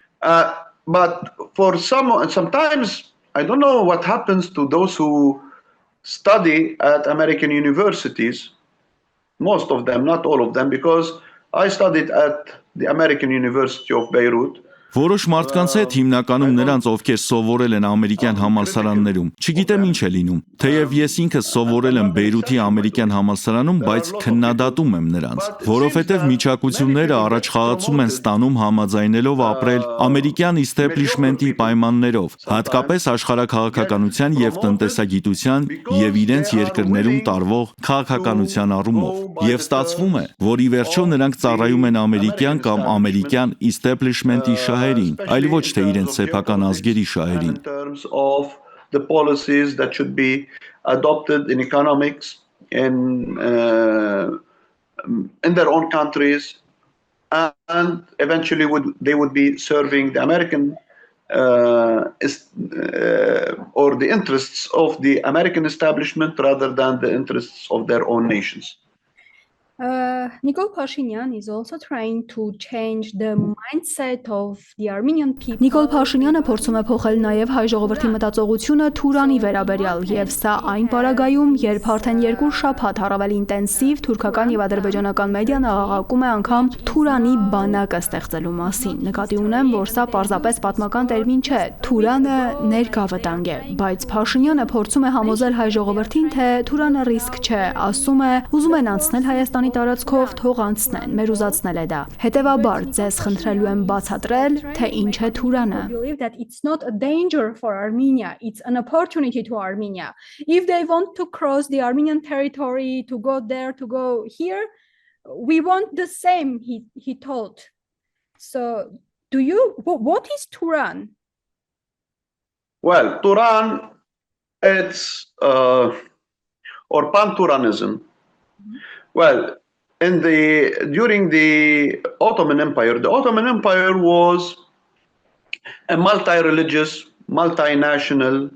But for sometimes I don't know what happens to those who study at American universities. Most of them, not all of them, because I studied at the American University of Beirut. Որոշ մարդկանց հետ հիմնականում նրանց, ովքեր սովորել են ամերիկյան համալսարաններում, չգիտեմ ինչ է լինում, թեև ես ինքս սովորել եմ Բեյրութի ամերիկյան համալսարանում, բայց քննադատում եմ նրանց, որովհետև միջակությունները առաջխաղացում են ստանում համաձայնելով ապրել ամերիկյան իստեբլիշմենտի պայմաններով, հատկապես աշխարհաքաղաքականության եւ տնտեսագիտության եւ իրենց երկրներում տարվող քաղաքականության առումով, եւ ստացվում է, որ ի վերջո նրանք ծառայում են ամերիկյան կամ ամերիկյան իստեբլիշմենտի այլ ոչ թե իրենց սեփական ազգերի շահերին։ In terms of the policies that should be adopted in economics, in in their own countries, and eventually they would be serving the American or the interests of the American establishment rather than the interests of their own nations. Nikol Pashinyan is also trying to change the mindset of the Armenian people. Նիկոլ Փաշինյանը փորձում է փոխել նաև հայ ժողովրդի մտածողությունը Թուրանի վերաբերյալ, եւ սա այն պարագայում, երբ արդեն 2 շաբաթ առավել ինտենսիվ թուրքական եւ ադրբեջանական մեդիան աղաղակում է անգամ Թուրանի բանակը ստեղծելու մասին։ Նկատի ունեմ, որ սա պարզապես պատմական տերմին չէ։ Թուրանը ներկա վտանգ է, բայց Փաշինյանը փորձում է համոզել հայ ժողովրդին, թե Թուրանը ռիսկ չէ, ասում է, ուզում են անցնել Հայաստանի տարածքով, թող անցնեն, մեր ուզածնել է դա։ Հետևաբար, ձեզ խնդրելու եմ բացատրել, թե ինչ է Թուրանը։ Believe that it's not a danger for Armenia, it's an opportunity to Armenia. If they want to cross the Armenian territory, to go there, to go here, we want the same, he told. So, what is Turan? Well, Turan, it's, or Pan-Turanism. Well, during the Ottoman Empire was a multi-religious, multinational,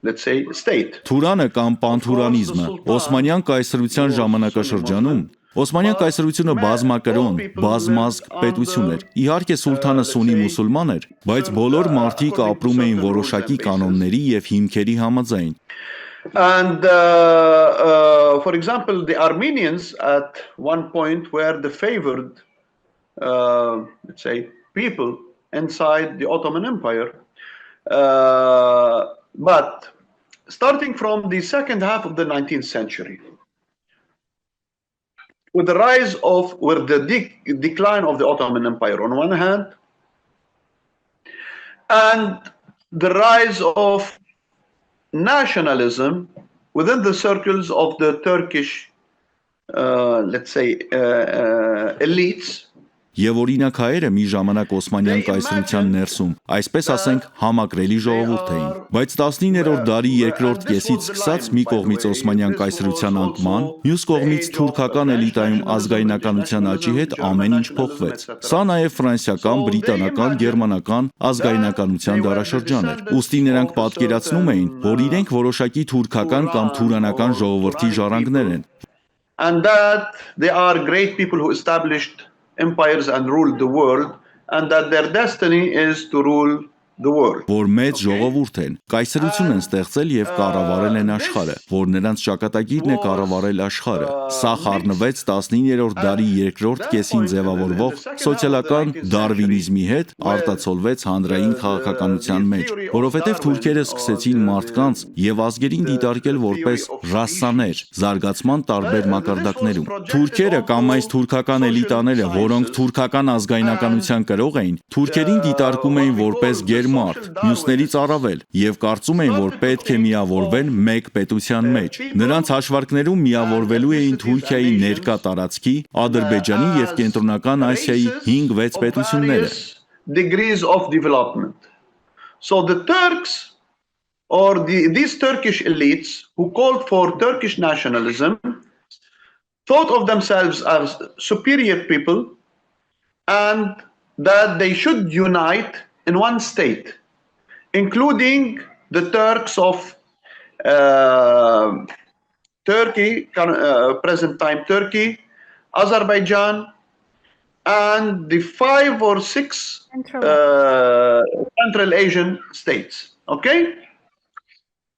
let's say, state. Թուրանը կամ պանթուրանիզմը Օսմանյան կայսրության ժամանակաշրջանում Օսմանյան կայսրությունը բազմակրոն, բազմազգ պետություն էր։ Իհարկե սուլթանը սուննի մուսուլման էր, բայց բոլոր մարդիկ ապրում էին որոշակի կանոնների եւ հիմքերի համաձայն։ And for example, the Armenians at one point were the favored, let's say, people inside the Ottoman Empire. But starting from the second half of the 19th century, with the decline of the Ottoman Empire on one hand, and the rise of nationalism within the circles of the Turkish, let's say, elites. Եվ օրինակ հայերը մի ժամանակ Օսմանյան կայսրության ներսում, այսպես ասենք, համակրելի ժողովուրդ էին, բայց 19-րդ դարի երկրորդ կեսից սկսած մի կողմից Օսմանյան կայսրության անկման, մյուս կողմից թուրքական էլիտայում ազգայնականության աճի հետ ամեն ինչ փոխվեց։ Սա նաև ֆրանսիական, բրիտանական, գերմանական ազգայնականության դարաշրջան էր։ Ուստի նրանք պատկերացնում էին, որ իրենք որոշակի թուրքական կամ թուրանական ժողովրդի ժառանգներ են։ And that they are great people who established empires and ruled the world, and that their destiny is to rule the world. Որ մեծ ժողովուրդ են, կայսրություն են ստեղծել եւ կառավարել են աշխարհը, որ նրանց ճակատագիրն է կառավարել աշխարհը։ Սա խառնվեց 19-րդ դարի երկրորդ կեսին ձևավորվող սոցիալական դարվինիզմի հետ, արտացոլվեց հանրային քաղաքականության մեջ, որովհետեւ թուրքերը սկսեցին մարդկանց եւ ազգերին դիտարկել որպես ռասաներ, զարգացման տարբեր մակարդակներում։ Թուրքերը կամ այս թուրքական էլիտաները, որոնք թուրքական ազգայնականության կրող էին, թուրքերին դիտարկում էին որպես մարդ, մյուսներից առավել, եւ կարծում էին, որ պետք է միավորվեն մեկ պետության մեջ։ Նրանց հաշվարկներում միավորվելու էին Թուրքիայի ներկա տարածքի, Ադրբեջանի եւ Կենտրոնական Ասիայի 5-6 պետությունները։ Degrees of development. So the Turks or these Turkish elites who called for Turkish nationalism thought of themselves as superior people and that they should unite in one state, including the Turks of Turkey, present time Turkey, Azerbaijan, and the 5 or 6 Central Asian states. Okay?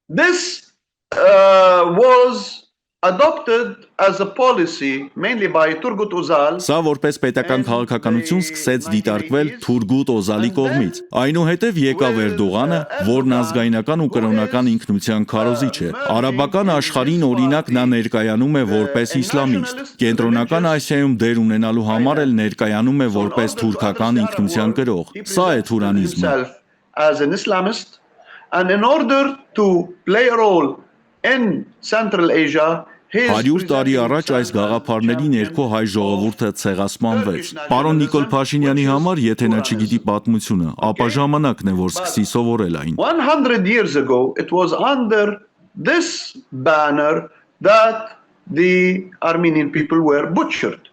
This was adopted as a policy mainly by Turgut Özal. Սա որպես պետական քաղաքականություն սկսեց դիտարկվել Թուրգուտ Օզալի կողմից։ Այնուհետև եկավ Էրդողանը, որն ազգայնական ու կրոնական ինքնության քարոզիչ է։ Արաբական աշխարհին օրինակ նա ներկայանում է որպես իսլամիստ։ Կենտրոնական Ասիայում դեր ունենալու համար էլ ներկայանում է որպես թուրքական ինքնության կրող։ Սա է թուրանիզմը։ As an Islamist, and in order to play a role in Central Asia, 100 տարի առաջ այս գաղափարների ներքո հայ ժողովուրդը ցեղասպանվեց։ Պարոն Նիկոլ Փաշինյանի համար, եթե նա չգիտի պատմությունը, ապա ժամանակն է, որ սկսի սովորել այն։ 100 years ago, it was under this banner that the Armenian people were butchered.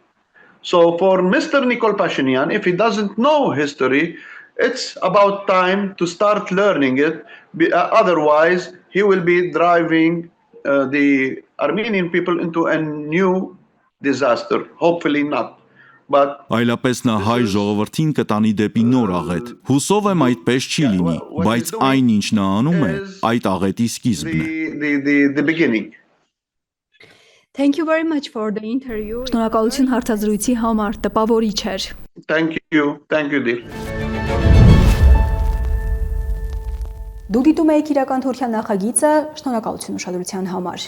So for Mr. Nikol Pashinyan, if he doesn't know history, it's about time to start learning it. Otherwise, he will be driving the Armenian people into a new disaster. Hopefully not. But Այլապես նա հայ ժողովրդին կտանի դեպի նոր աղետ։ Հուսով եմ այդպես չի լինի, բայց այն ինչ նա անում է, այդ աղետի սկիզբն է։ the beginning. Thank you very much for the interview. Շնորհակալություն հարցազրույցի համար, տպավորիչ էր։ Thank you, dear. Դու դիտում եք իրական Թուրքիա նախագիծը, շնորհակալություն ուշադրության համար։